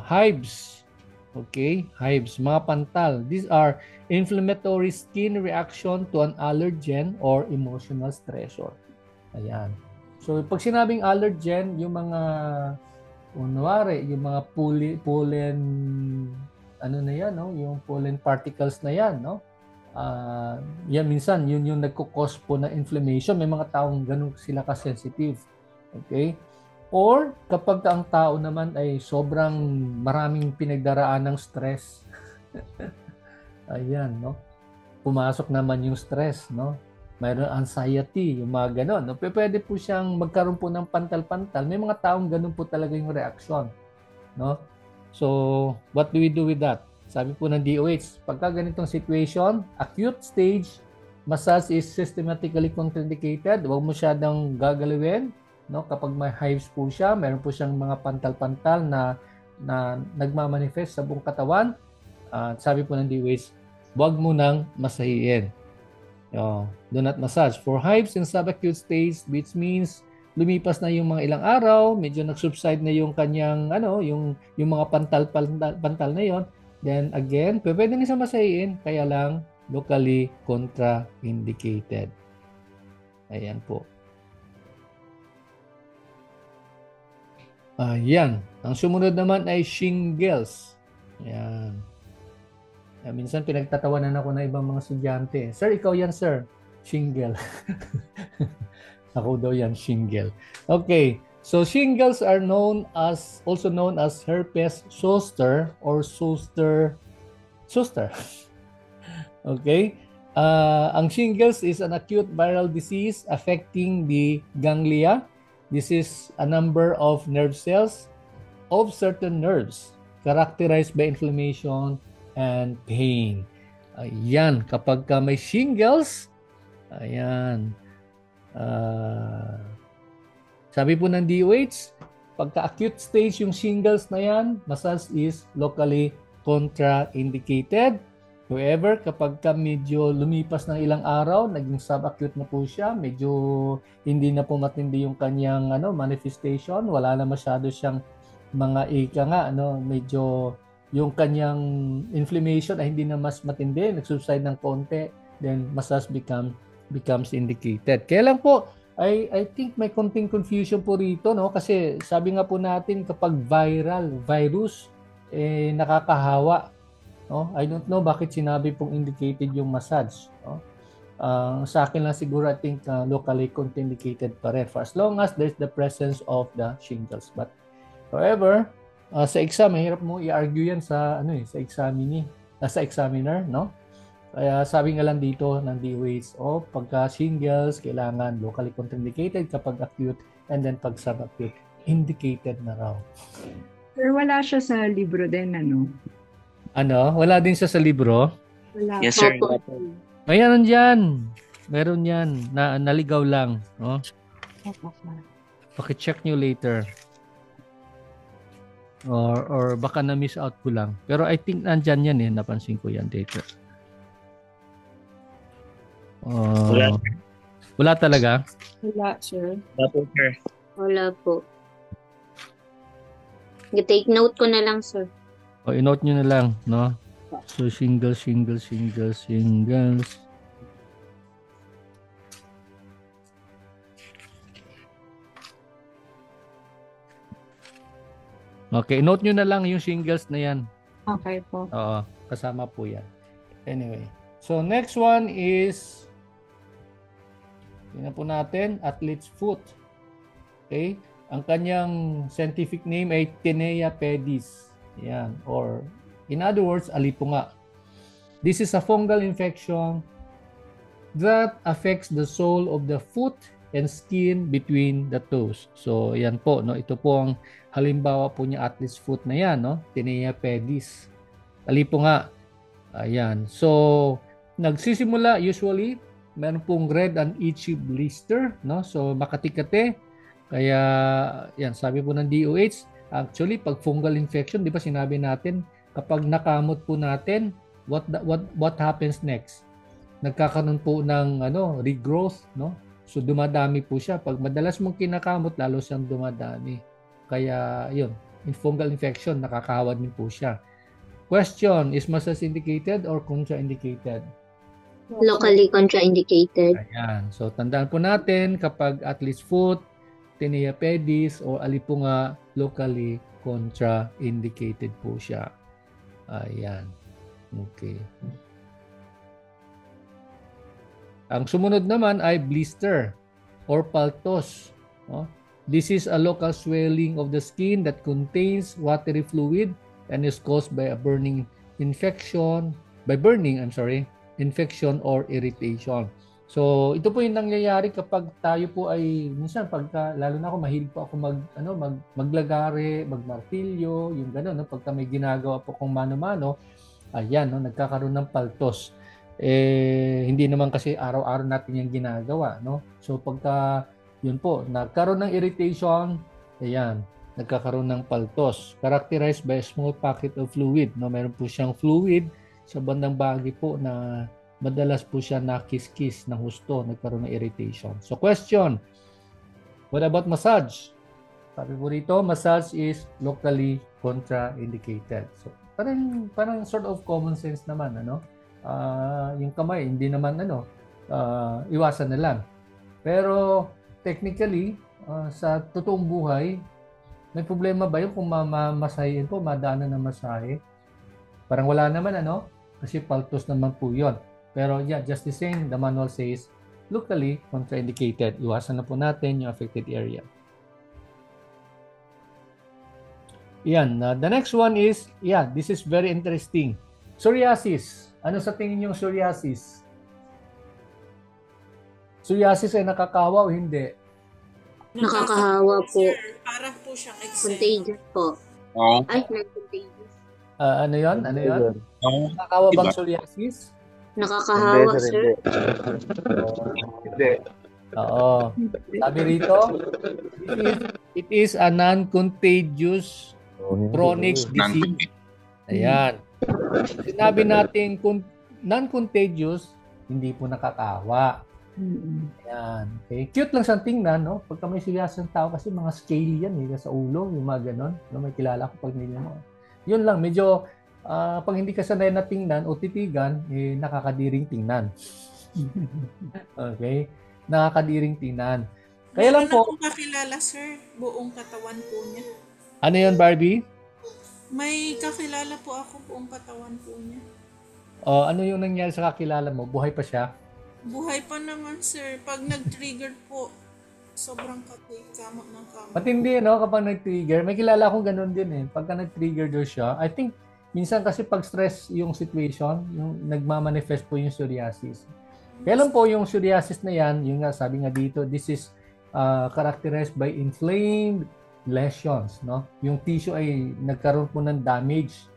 Hives. Okay? Hives, mga pantal. These are inflammatory skin reaction to an allergen or emotional stressor. Ayan. So, pag sinabing allergen, yung mga, kunwari, yung mga pollen, ano na yan, no? Yung pollen particles na yan, no? Yan minsan, yun yung nagkukos po na inflammation. May mga taong ganun sila ka-sensitive. Okay? Or, kapag ang tao naman ay sobrang maraming pinagdaraan ng stress. Ayan, no? Pumasok naman yung stress, no? Mayroon anxiety, yung mga ganun. No? Pwede po siyang magkaroon po ng pantal-pantal. May mga taong ganun po talaga yung reaksyon, no? So, what do we do with that? Sabi po ng DOH, pagka ganitong situation, acute stage, massage is systematically contraindicated. Huwag mo siyang gagalawin, no? Kapag may hives po siya, meron po siyang mga pantal-pantal na nagmamanifest sa buong katawan. Sabi po ng DOH, huwag mo nang masahiin. Do not massage. For hives in subacute stage, which means lumipas na yung mga ilang araw, medyo nag-subside na yung kanyang yung mga pantal na yon, then again, pwede na siya masahiin, kaya lang locally contraindicated. Ayan po. Ayan. Ang sumunod naman ay shingles. Ayan. Minsan pinagtatawanan ako ng ibang mga estudyante. Sir, ikaw yan, sir. Shingle. Ako daw yan, shingle. Okay. So, shingles are also known as herpes zoster or zoster. Okay. Ang shingles is an acute viral disease affecting the ganglia. This is a number of nerve cells of certain nerves characterized by inflammation and pain. Ayan, kapag may shingles, ayan. Sabi po ng DOH, pagka acute stage yung shingles na yan, massage is locally contraindicated. However, kapag medyo lumipas ng ilang araw, naging subacute na po siya, medyo hindi na po matindi yung kanyang manifestation, wala na masyado siyang mga medyo yung kanyang inflammation ay hindi na mas matindi, nag-subside ng konti, then massage becomes indicated. Kaya lang po, I think may konting confusion po rito, no? Kasi sabi nga po natin kapag virus, nakakahawa. No? I don't know bakit sinabi pong indicated yung massage. No? Sa akin lang siguro, I think locally contraindicated pa rin for as long as there's the presence of the shingles. But however, sa exam, mahirap mo i-argue yan sa examiner, no? Kaya sabi nga lang dito ng DOH, pagka shingles, kailangan locally contraindicated kapag acute, and then pag subacute, indicated na raw. Sir, wala siya sa libro din, Wala din siya sa libro? Wala. Yes, sir. Ayan, nandyan. Meron yan na naligaw lang. No? Paki-check nyo later. Or baka na-miss out ko lang. Pero I think nandyan yan eh. Napansin ko yan later. Wala talaga? Wala, sir. Wala po, sir. Wala po. I-take note ko na lang, sir. O, i-note nyo na lang, no? So, singles. Okay, note nyo na lang yung singles na yan. Okay po. Oo, kasama po yan. Anyway, so next one is, tingnan po natin, athlete's foot. Okay, ang kanyang scientific name ay Tinea pedis. Yan, or in other words, alipunga. This is a fungal infection that affects the sole of the foot and skin between the toes. So, yan po, no? Ito po ang halimbawa po niya athlete's foot na yan, no? Tinea pedis. Alipunga. Ayan. So, nagsisimula usually, meron pong red and itchy blister, no? So, makatikate. Kaya, yan, sabi po ng DOH, actually, pag fungal infection, di ba sinabi natin, kapag nakamot po natin, what happens next? Nagkakaroon po ng regrowth, no? So dumadami po siya. Pag madalas mong kinakamot, lalo siyang dumadami. Kaya yun, in fungal infection, nakakahawad din po siya. Question, is massage indicated or contraindicated? Locally contraindicated. Ayan. So tandaan po natin kapag athlete's foot, Tinea pedis o alipunga, locally contraindicated po siya. Ayan. Okay. Ang sumunod naman ay blister or paltos. No? This is a local swelling of the skin that contains watery fluid and is caused by a infection or irritation. So, ito po yung nangyayari kapag tayo po ay minsan lalo na ako mahilig po ako maglagare, magmartilyo, yung gano'n, no? Pagka may ginagawa po kung mano-mano, ayan, no, nagkakaroon ng paltos. Hindi naman kasi araw-araw natin yung ginagawa, no? So pagka yun po, nagkaroon ng irritation, ayan, nagkakaroon ng paltos. Characterized by a small pocket of fluid, no? Meron po siyang fluid sa bandang bahagi po na madalas po siya nakis-kis ng husto, nagkaroon ng irritation. So question, what about massage? Sabi po rito, massage is locally contraindicated. So parang sort of common sense naman, ano? Yung kamay, hindi naman iwasan na lang. Pero technically, sa totoong buhay, may problema ba yung kung mamasahin po, madaanan ng masahe? Parang wala naman, kasi paltos naman po yun. Pero yeah, just the same, the manual says, locally contraindicated. Iwasan na po natin yung affected area. Yan. The next one is, this is very interesting. Psoriasis. Ano sa tingin yung psoriasis? Psoriasis ay nakakahawa o hindi? Nakakahawa po. Parang po siyang Contagious po. Ay, non-contagious. Ano yun? Nakakahawa bang psoriasis? Nakakahawa, sir. Hindi. Oo. Sabi rito, it is a non-contagious chronic disease. Ayan. Sinabi natin non-contagious, hindi po nakakahawa. Ayan. Okay. Cute lang siyang tingnan, no? Pagka may psoriasis ng tao, kasi mga scaly yan, sa ulo, yung mga ganon. No? May kilala ko pag nila mo. Yun lang, medyo pag hindi ka sanay na tingnan o titigan, nakakadiring tingnan. Okay? Nakakadiring tingnan. Kaya lang po... Meron akong kakilala, sir. Buong katawan po niya. Ano yun, Barbie? May kakilala po ako buong katawan po niya. Ano yung nangyari sa kakilala mo? Buhay pa siya? Buhay pa naman, sir. Pag nag-trigger po, sobrang kamot ng kamot. Matindi, kapag nag-trigger. May kilala akong ganun din, Pagka nag-trigger daw siya, I think, minsan kasi pag stress yung situation, yung nagmamanifest po yung psoriasis. Kaya lang po yung psoriasis na yan, yung nga, sabi nga dito, this is characterized by inflamed lesions, no? Yung tissue ay nagkaroon po ng damage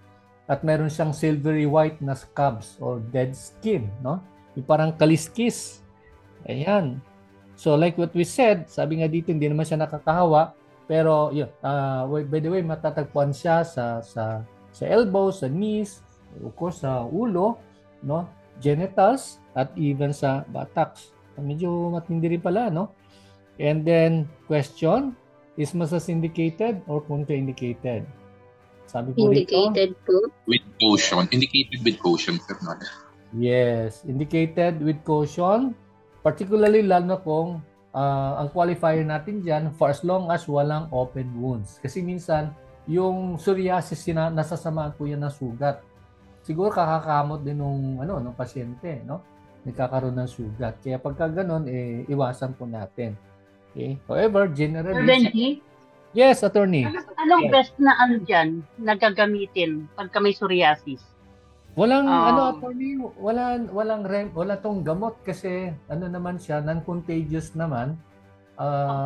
at meron siyang silvery white na scabs or dead skin, no? Yung parang kaliskis Ayan. So like what we said, sabi nga dito hindi naman siya nakakahawa, pero yun, by the way, matatagpuan siya sa elbows, sa knees, of course sa ulo, no? Genitals at even sa buttocks. Medyo matindi rin pala, no? And then question, is massage indicated or contraindicated? Sabi po rito. Indicated po. With caution. Indicated with caution, sir. Not. Yes, indicated with caution. Particularly lalo na kung ang qualifier natin dyan for as long as walang open wounds. Kasi minsan, yung psoriasis, nasasamaan po yan ng sugat. Siguro kakakamot din nung pasyente, no? Nagkakaroon ng sugat. Kaya pagka ganun, iwasan po natin. Okay? However, generally... Sir Benji, Yes, attorney. anong best na dyan na gagamitin pagka may psoriasis? Walang attorney, wala tong gamot kasi naman siya, non-contagious naman.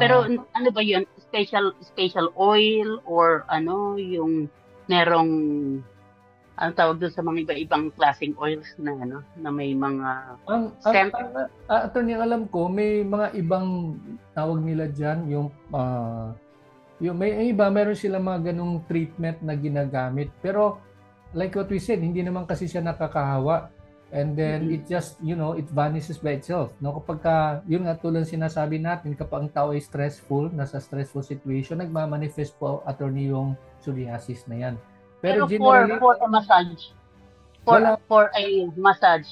Pero ano ba yun? Special oil or yung merong tawag doon sa mga iba-ibang klaseng oils na na may mga scent? Attorney, alam ko may mga ibang tawag nila diyan, yung may iba meron sila mga ganung treatment na ginagamit, pero like what we said, hindi naman kasi siya nakakahawa. And then it just, it vanishes by itself. No, kapag yun nga tulad sinasabi natin, kapag ang tao ay stressful, nasa stressful situation, nagmamanifest po, attorney, yung psoriasis na yan. Pero generally, for a massage, for a massage,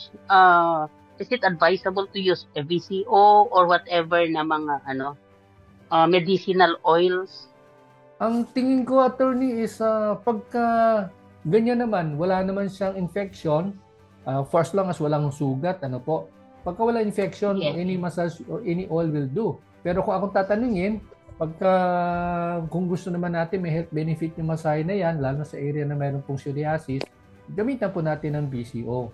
is it advisable to use a VCO or whatever na mga medicinal oils? Ang tingin ko, attorney, is pagka ganyan naman, wala naman siyang infection, for as long as walang sugat, pagka wala infection, yes, any massage or any oil will do. Pero kung akong tatanungin, kung gusto naman natin may health benefit yung masahe na yan, lalo sa area na mayroon pong psoriasis, gamitan po natin ng VCO.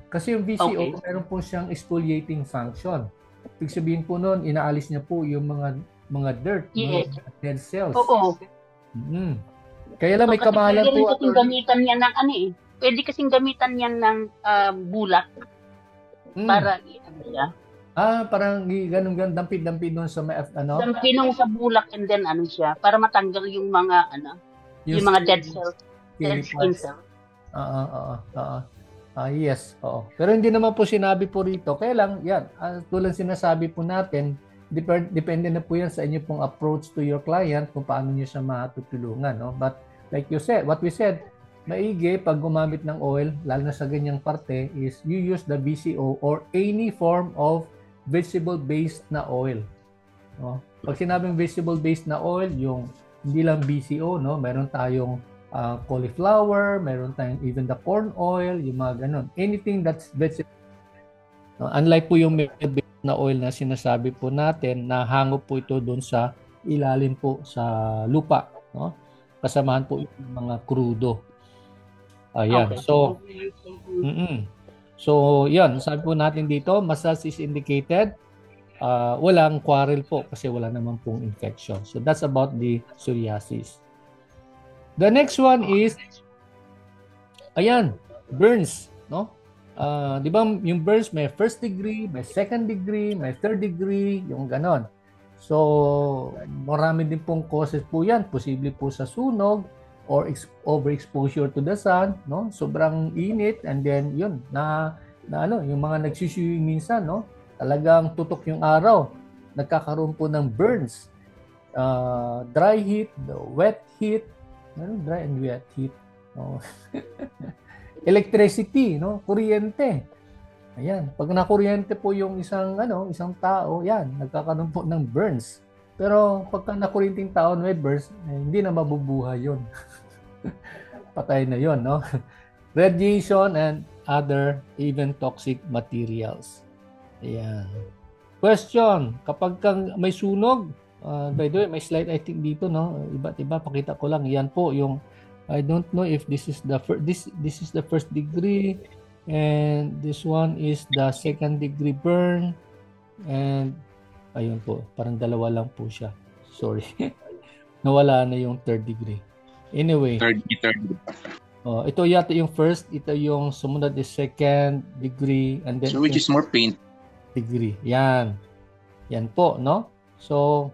Kasi yung VCO, mayroon po siyang exfoliating function. Ibig sabihin po nun, inaalis niya po yung mga dirt, yes, mga dead cells. Oo. Kaya lang may kamahalan po. Pwede kasing gamitan yan ng pwede kasing gamitan yan ng bulak para parang ganun dampid-dampid doon sa dampinong sa bulak, and then siya para matanggal yung mga yung mga dead cells, dead skin cells. Yes, oo. Pero hindi naman po sinabi po rito. Kaya lang, yan, tulad sinasabi po natin, depende na po yan sa inyo pong approach to your client kung paano niyo siya matutulungan, no? But like you said, what we said, maigi pag gumamit ng oil, lalo na sa ganyang parte, is you use the VCO or any form of vegetable-based na oil. No? Pag sinabing vegetable-based na oil, yung hindi lang VCO, no? Meron tayong cauliflower, meron tayong even the corn oil, yung mga ganun. Anything that's vegetable. No? Unlike po yung na oil na sinasabi po natin, na hango po ito doon sa ilalim po sa lupa, no? Kasamahan po yung mga crudo. Ayan. Okay. So yan, sabi po natin dito, massage is indicated. Walang quarrel po kasi wala naman pong infection. So that's about the psoriasis. The next one is burns, no? Di ba yung burns may first degree, may second degree, may third degree, yung ganon. So, marami din pong causes po yan. Posible po sa sunog or overexposure to the sun, no? Sobrang init, and then yun, yung mga nagsiswimming minsan, no? Talagang tutok yung araw. Nagkakaroon po ng burns. Dry heat, wet heat, dry and wet heat. No? Electricity, no? Kuryente. Ayan, pag nakuryente po yung isang tao, yan, nagkakaroon po ng burns. Pero pagka nakuryenteng tao may burns, hindi na mabubuhay yun. Patay na yun, no? Radiation and other even toxic materials. Ayan. Question, kapag may sunog, by the way, may slide I think dito, no? Iba't iba, pakita ko lang. Yan po yung, I don't know if this is the first degree, and this one is the second degree burn, and ayun po, parang dalawa lang po siya. Sorry. Nawala na yung third degree. Anyway. Third degree. Ito yata yung first, ito yung sumunod is second degree, and then so which is more pain? degree. Yan. Yan po, no? So,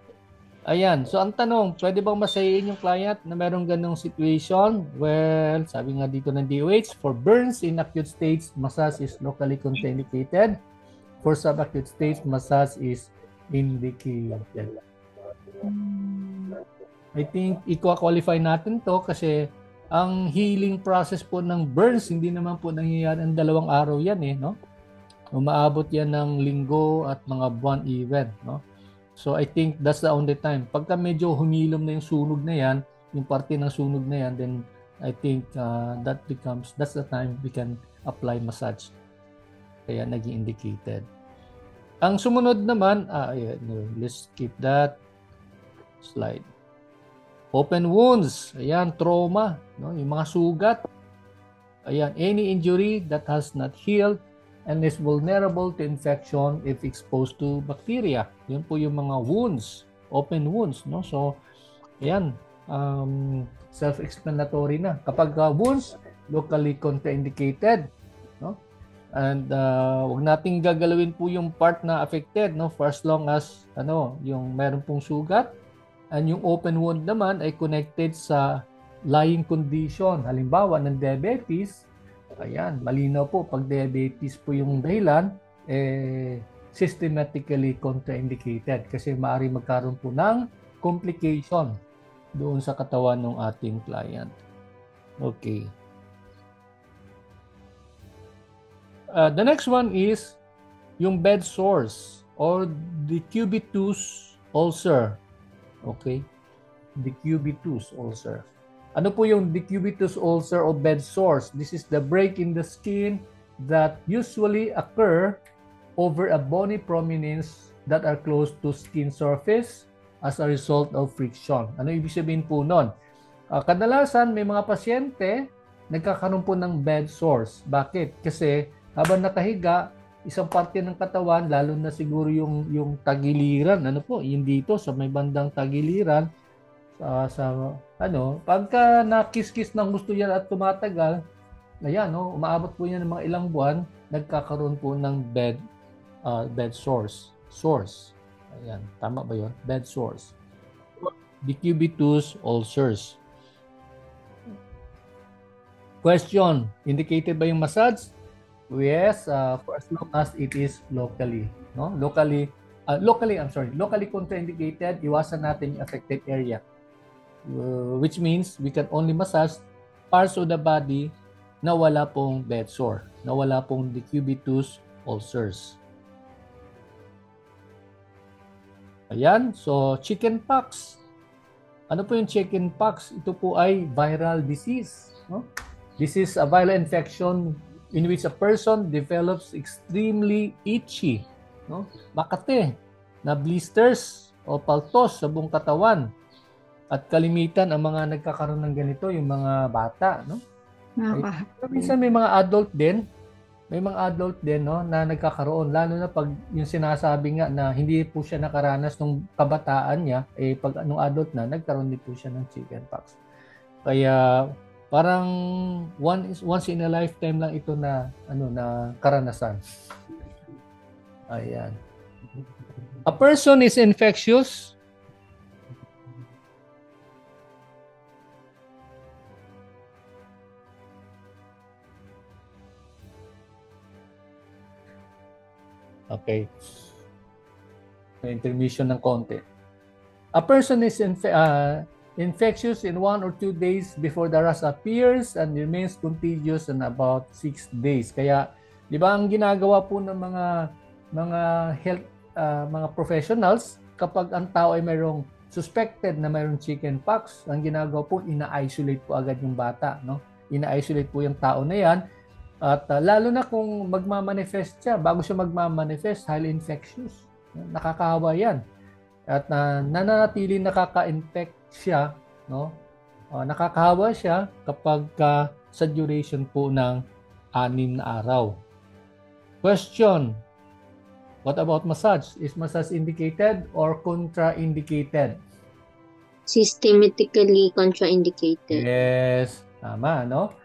ayan. So, ang tanong, pwede bang masayin yung client na merong ganong situation? Well, sabi nga dito ng DOH, for burns in acute stage, massage is locally contraindicated. For subacute stage, massage is indicated. I think i-qualify natin to kasi ang healing process po ng burns, hindi naman po nangyayari ng 2 araw yan no? Umaabot yan ng linggo at mga buwan even, no? So I think that's the only time. Pagka medyo humilom na yung sunog na yan, yung parte ng sunog na yan, then I think that's the time we can apply massage. Kaya naging indicated. Ang sumunod naman, let's skip that slide. Open wounds, ayan, trauma, no? Yung mga sugat. Ayan, any injury that has not healed and is vulnerable to infection if exposed to bacteria. Yun po yung mga wounds, open wounds, no? So, ayan, self-explanatory na. Kapag wounds, locally contraindicated, no? And wag nating gagalawin po yung part na affected, no? For as long as yung meron pong sugat, and yung open wound naman ay connected sa lying condition. Halimbawa ng diabetes, ayan, malinaw po pag diabetes po yung dahilan, systematically contraindicated kasi maaari magkaroon po ng complication doon sa katawan ng ating client. Okay. The next one is yung bed sores or decubitus ulcer. Okay? Decubitus ulcer. Ano po yung decubitus ulcer or bed sores? This is the break in the skin that usually occur over a bony prominence that are close to skin surface as a result of friction. Ano ibig sabihin po nun? Kadalasan may mga pasyente nagkakaroon po ng bed sores. Bakit? Kasi habang nakahiga, isang parte ng katawan, lalo na siguro yung tagiliran, yung dito sa may bandang tagiliran, pagka nakis-kis ng gusto yan at tumatagal, ayan, umaabot po yan ng mga ilang buwan, nagkakaroon po ng bed sores. Ayan, tama ba yun? Bed sores. Decubitus ulcers. Question, indicated ba yung massage? Yes, for as long as it is locally, no? Locally contraindicated, iwasan natin yung affected area. Which means we can only massage parts of the body na wala pong bed sore, na wala pong decubitus ulcers. Ayan, so chickenpox. Ano po yung chickenpox? Ito po ay viral disease, no? This is a viral infection in which a person develops extremely itchy, no? Makate na blisters o paltos sa buong katawan. At kalimitan ang mga nagkakaroon ng ganito yung mga bata, no? Minsan may mga adult din, no, na nagkakaroon, lalo na pag yung sinasabi nga na hindi po siya nakaranas nung kabataan niya, pag nung adult na, nagkaroon din po siya ng chickenpox. Kaya parang once in a lifetime lang ito na na karanasan. Ayan. A person is infectious. Okay. Intermission ng konti. A person is infectious in 1 or 2 days before the rash appears and remains contagious in about 6 days. Kaya, di ba ang ginagawa po ng mga health mga professionals kapag ang tao ay mayroong suspected na mayroong chickenpox, ang ginagawa po ina-isolate po agad yung bata, no? Ina-isolate po yung tao na yan. At lalo na kung magmamanifest siya, bago siya magmamanifest, highly infectious. Nakakahawa yan. At nananatili nakaka-infect siya, no? Nakakahawa siya kapag sa duration po ng 6 na araw. Question, what about massage? Is massage indicated or contraindicated? Systematically contraindicated. Yes, tama, no?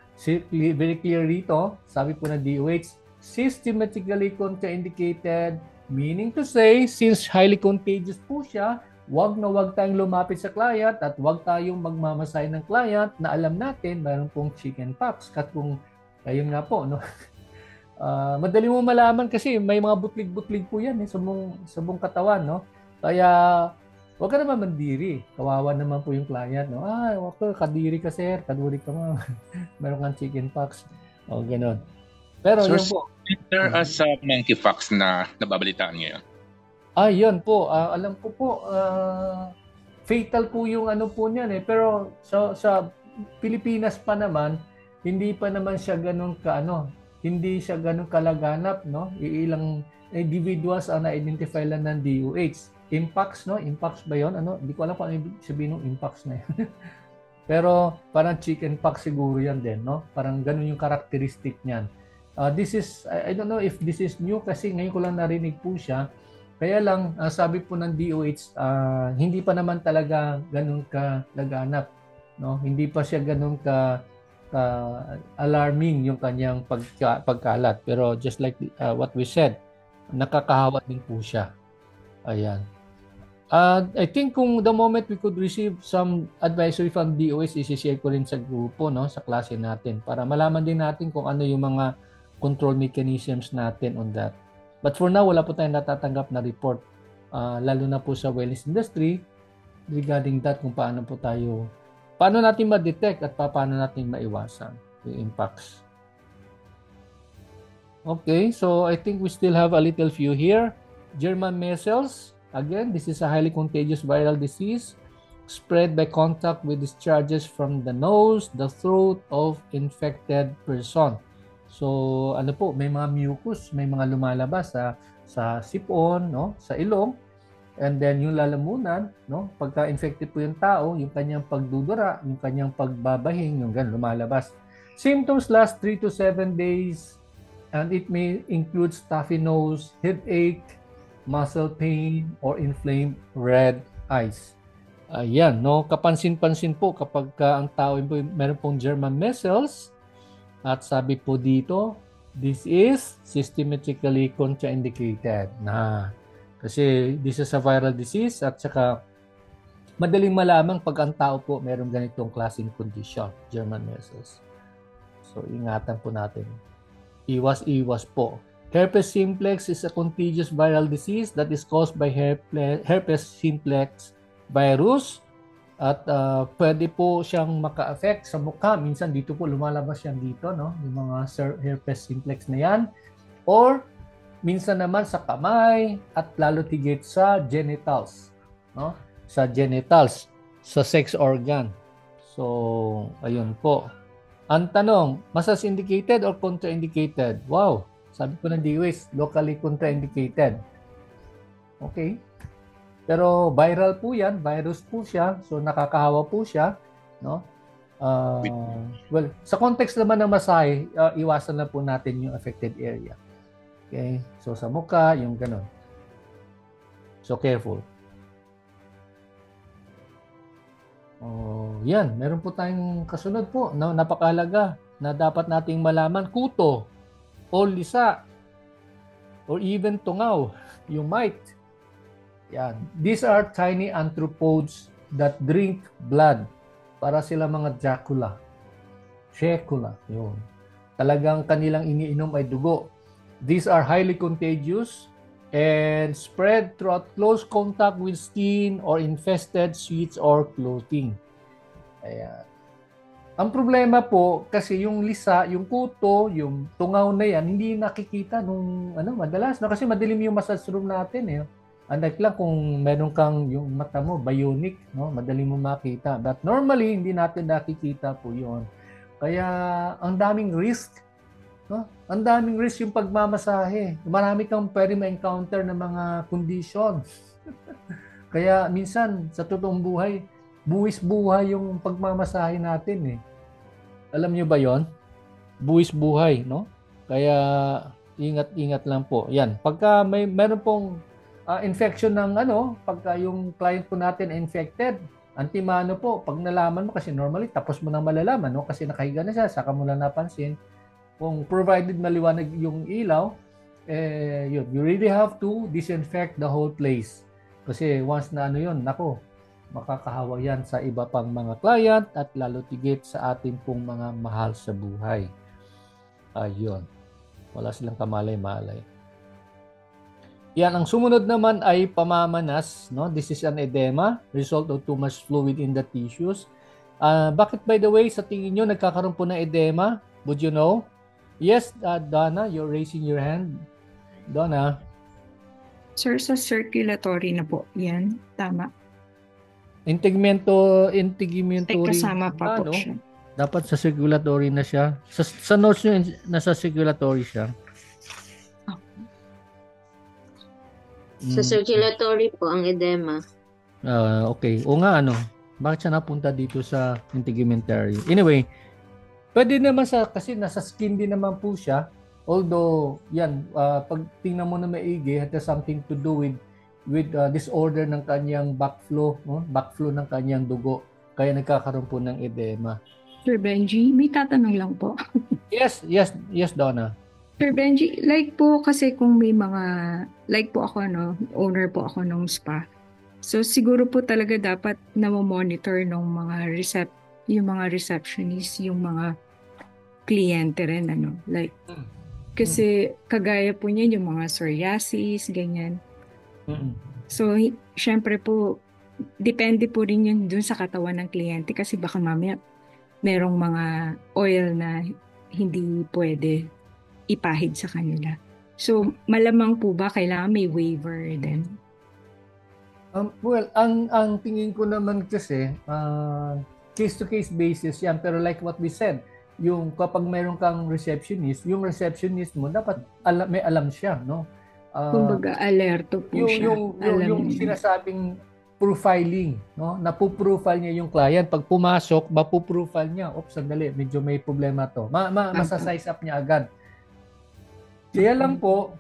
Very clear rito, sabi po ng DOH, systematically contraindicated Meaning to say, since highly contagious po siya, wag na wag tayong lumapit sa client at wag tayong magmamasay ng client na alam natin mayroon pong chickenpox. Kat kung, ayun nga po, no? Madali mo malaman kasi may mga butlig-butlig po yan sa buong katawan, no? Kaya, wag ka naman mandiri. Kawawa naman po yung client, no? Wag kadiri ka, sir. Kaduri ka mo. Meron kang chickenpox. O, ganun. Pero Sir, yun po. is there as monkeypox na nababalitaan ngayon? Yun po. Alam ko po, fatal po yung ano po niyan eh. Pero sa Pilipinas pa naman, hindi pa naman siya ganun hindi siya ganun kalaganap, no? Iilang individuals ang na-identify lang ng DOH. Impax, no? Impax ba yun? Hindi ko alam kung ano ibig sabihin ng impax na yun. Pero parang chickenpox siguro yan din, no? Parang ganun yung characteristic niyan. This is, I don't know if this is new kasi ngayon ko lang narinig po siya. Kaya lang, sabi po ng DOH, hindi pa naman talaga ganun ka laganap. No? Hindi pa siya ganun ka alarming yung kanyang pagkalat. Pero just like what we said, nakakahawa din po siya. Ayan. I think kung the moment we could receive some advisory from DOH, isi-share ko rin sa grupo, no, sa klase natin para malaman din natin kung ano yung mga control mechanisms natin on that. But for now, wala po tayong natatanggap na report, lalo na po sa wellness industry regarding that kung paano natin ma-detect at paano natin maiwasan yung impacts. Okay, so I think we still have a little few here. German measles, again, this is a highly contagious viral disease spread by contact with discharges from the nose, the throat of infected person. So, may mga mucus, may mga lumalabas sa sipon, no, sa ilong. And then yung lalamunan, no, pagka infected po yung tao, yung kanyang pagdudura, yung kanyang pagbabahing, yung ganun lumalabas. Symptoms last 3 to 7 days and it may include stuffy nose, headache, muscle pain, or inflamed red eyes. Ayan, no, kapansin-pansin po kapag ang tao meron pong German measles. At sabi po dito, this is systematically contraindicated na. Kasi this is a viral disease at saka madaling malaman pag ang tao po merong ganitong klaseng condition, German measles. So, ingatan po natin. Iwas po. Herpes simplex is a contagious viral disease that is caused by herpes simplex virus. At pwede po siyang maka-affect sa mukha. Minsan dito po lumalabas yan dito, no? Yung mga herpes simplex na yan. Or minsan naman sa kamay at lalo tigit sa genitals, no? Sa genitals, sa sex organ. So, ayun po. Ang tanong, masas indicated or contraindicated? Wow, sabi ko ng DOH, locally contraindicated. Okay. Pero viral po yan, virus po siya, so nakakahawa po siya, no? Well, sa context naman ng masahe, iwasan na po natin yung affected area. Okay? So sa mukha, yung ganun. So careful. Yan, meron po tayong kasunod po na napakahalaga na dapat nating malaman, kuto o lisa or even tungaw, yung mite. Yan. These are tiny arthropods that drink blood. Para sila mga Dracula. Yun. Talagang kanilang iniinom ay dugo. These are highly contagious and spread throughout close contact with skin or infested sheets or clothing. Ayan. Ang problema po, kasi yung lisa, yung kuto, yung tungaw na yan, hindi nakikita nung madalas. No? Kasi madilim yung massage room natin eh. Unlike lang kung meron kang yung mata mo, bionic, no? Madali mo makita. But normally, hindi natin nakikita po yun. Kaya, ang daming risk. No? Ang daming risk yung pagmamasahe. Marami kang pwede ma-encounter na mga conditions. Kaya, minsan, sa totoong buhay, buwis buhay yung pagmamasahe natin eh. Alam nyo ba yon? Buwis buhay, no? Kaya, ingat-ingat lang po. Yan. Pagka meron pong infection ng pagka yung client po natin infected, antimano po, pag nalaman mo, kasi normally tapos mo nang malalaman, no? Kasi nakahiga na siya, saka mo lang napansin. Kung provided maliwanag yung ilaw, yun, you really have to disinfect the whole place. Kasi once na ano yun, nako, makakahawa yan sa iba pang mga client at lalo tigit sa ating pong mga mahal sa buhay. Ayun. Wala silang kamalay-malay. Yan, ang sumunod naman ay pamamanas. No? This is an edema, result of too much fluid in the tissues. Bakit, by the way, sa tingin nyo, nagkakaroon po ng edema? Would you know? Yes, Donna, you're raising your hand. Donna? Sir, sa circulatory na po. Yan, tama. Integumentary. Kasama pa po siya. Dapat sa circulatory na siya. Sa notes nyo, nasa circulatory siya. Sa circulatory po ang edema. Okay. O nga, bakit siya napunta dito sa integumentary? Anyway, pwede naman kasi nasa skin din naman po siya. Although, yan, pag tingnan mo na maigi, it has something to do with disorder ng kanyang backflow, backflow ng kanyang dugo. Kaya nagkakaroon po ng edema. Sir Benji, may tatanong lang po. Yes, Donna. Sir Benji, like po kasi kung may mga, like po ako, owner po ako ng spa. So siguro po talaga dapat na-monitor ng mga yung mga receptionist, yung mga kliyente rin, like, kasi kagaya po niya yung mga psoriasis, ganyan. So, syempre po, depende po rin yun dun sa katawan ng kliyente kasi baka mamaya merong mga oil na hindi pwede ipahid sa kanila. So, malamang po ba kailangan may waiver din? Well, ang tingin ko naman kasi, case-to-case basis yan. Pero like what we said, yung kapag mayroon kang receptionist, yung receptionist mo, dapat may alam siya, no? Kumbaga, alerto po siya. Yung sinasabing profiling, no? Napuprofile niya yung client. Pag pumasok, mapuprofile niya. Oops, sandali, medyo may problema to. Masasize up niya agad. Kaya lang po,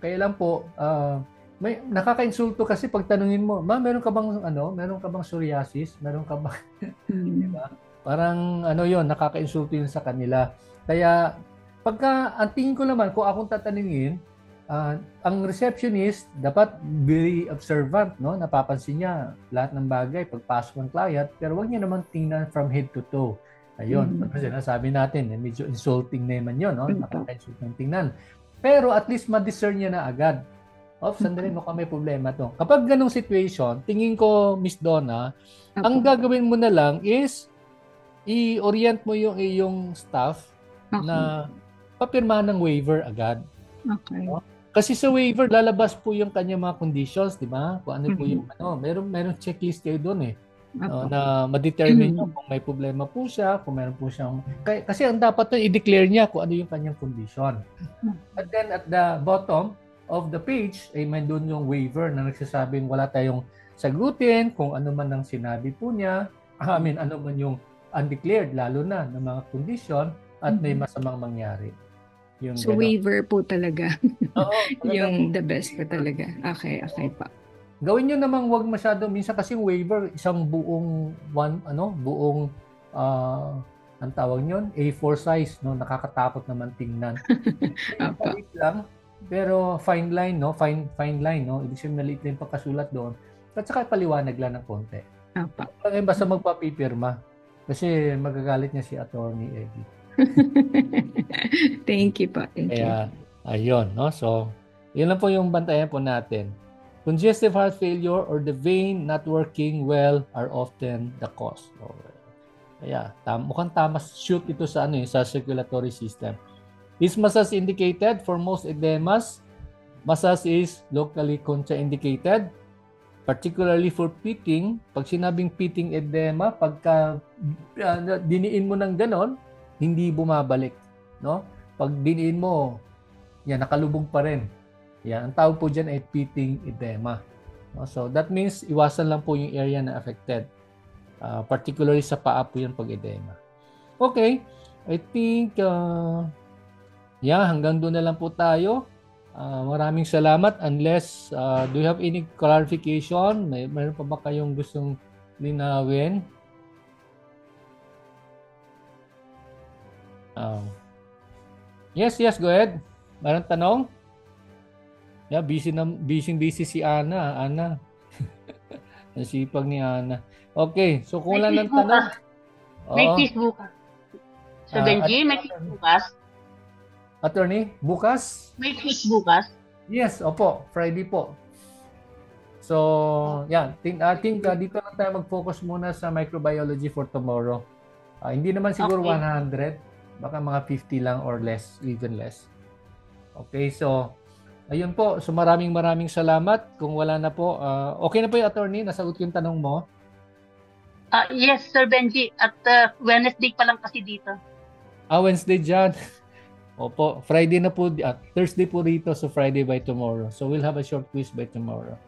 may nakaka-insulto kasi pag tanungin mo, meron ka bang psoriasis? Meron ka bang diba? Parang nakaka-insulto yun sa kanila. Kaya ang tingin ko naman kung akong tatanungin, ang receptionist dapat very observant, no? Napapansin niya lahat ng bagay pagpasok ng client, pero wag niya naman tingnan from head to toe. Ayun, kasi nasabi natin, medyo insulting naman yun, no? Nakaka-insulting tingnan. Pero at least ma-discern niya na agad. Sandali, mukhang may problema to. Kapag ganong situation, tingin ko, Miss Donna, ang gagawin mo na lang is i-orient mo yung iyong staff na papirmahan ng waiver agad. Okay. No? Kasi sa waiver, lalabas po yung kanyang mga conditions, di ba? Kung ano po yung meron checklist kayo doon na ma-determine nyo kung may problema po siya, kung meron po siyang... Kasi ang dapat na i-declare niya kung ano yung kanyang condition. At then at the bottom of the page, ay may doon yung waiver na nagsasabing wala tayong sagutin kung ano man ang sinabi po niya. Ano man yung undeclared, lalo na ng mga condition at may masamang mangyari. Yung so, waiver po talaga. Oo. Yung the best po talaga. Okay pa. Gawin nyo namang wag masyado. Minsan kasi waiver, isang buong ang tawag nyon, A4 size, no? Nakakatakot naman tingnan. Maliit lang, pero fine line, no? Fine line, no? Ibig sabihin maliit lang pagkasulat doon. At saka paliwanag lang ng konti. Basta magpapipirma. Kasi magagalit niya si Attorney Eddie. Thank you po. Thank you. Ayun, no? So, yun lang po yung bantayan po natin. Congestive heart failure or the vein not working well are often the cause. So, mukhang tama shoot ito sa sa circulatory system. Is massage indicated for most edemas? Massage is locally contraindicated, particularly for pitting. Pag sinabing pitting edema, pagka diniin mo ng ganon, hindi bumabalik, no? Pag diniin mo, nakalubog pa rin. Ang tawag po dyan ay pitting edema. No? So that means iwasan lang po yung area na affected. Particularly sa paa po yan pag edema. Okay, I think hanggang doon na lang po tayo. Maraming salamat. Unless do you have any clarification? Mayroon pa ba kayong gustong linawin? Yes, go ahead. Mayroong tanong? Yeah, busy si Ana. Ana. Nasipag ni Ana. Okay, so kung wala May nang tanong. May Oo. quiz bukas. Sir Benji, may quiz bukas. Attorney, bukas? May quiz bukas. Yes, opo, Friday po. So, yan. I think dito lang tayo mag-focus muna sa microbiology for tomorrow. Hindi naman siguro Okay. 100. Baka mga 50 lang or less, even less. Okay, so, ayun po. So, maraming salamat. Kung wala na po, okay na po yung attorney. Nasagot ko yung tanong mo. Yes, Sir Benji. At Wednesday pa lang kasi dito. Wednesday dyan. Opo, Friday na po, Thursday po dito, so Friday by tomorrow. So we'll have a short quiz by tomorrow.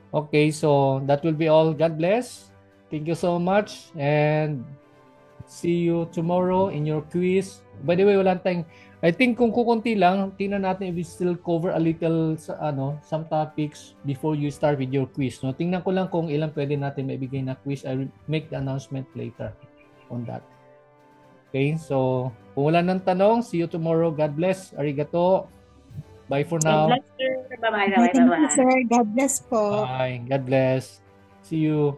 Okay, so that will be all. God bless. Thank you so much and see you tomorrow in your quiz. By the way, wala tayong, I think kung kukunti lang, tingnan natin if we still cover a little some topics before you start with your quiz. No? Tingnan ko lang kung ilan pwede natin maibigay na quiz. I will make the announcement later on that. Okay, so kung wala nang tanong, see you tomorrow. God bless. Arigato. Bye for now. God bless, sir. Bye-bye. Thank you, sir. God bless po. Bye. God bless. See you.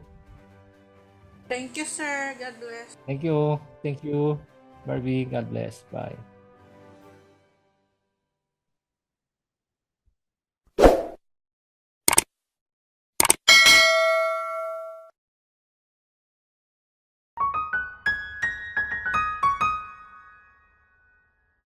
Thank you, sir. God bless. Thank you. Thank you. Barbie, God bless. Bye.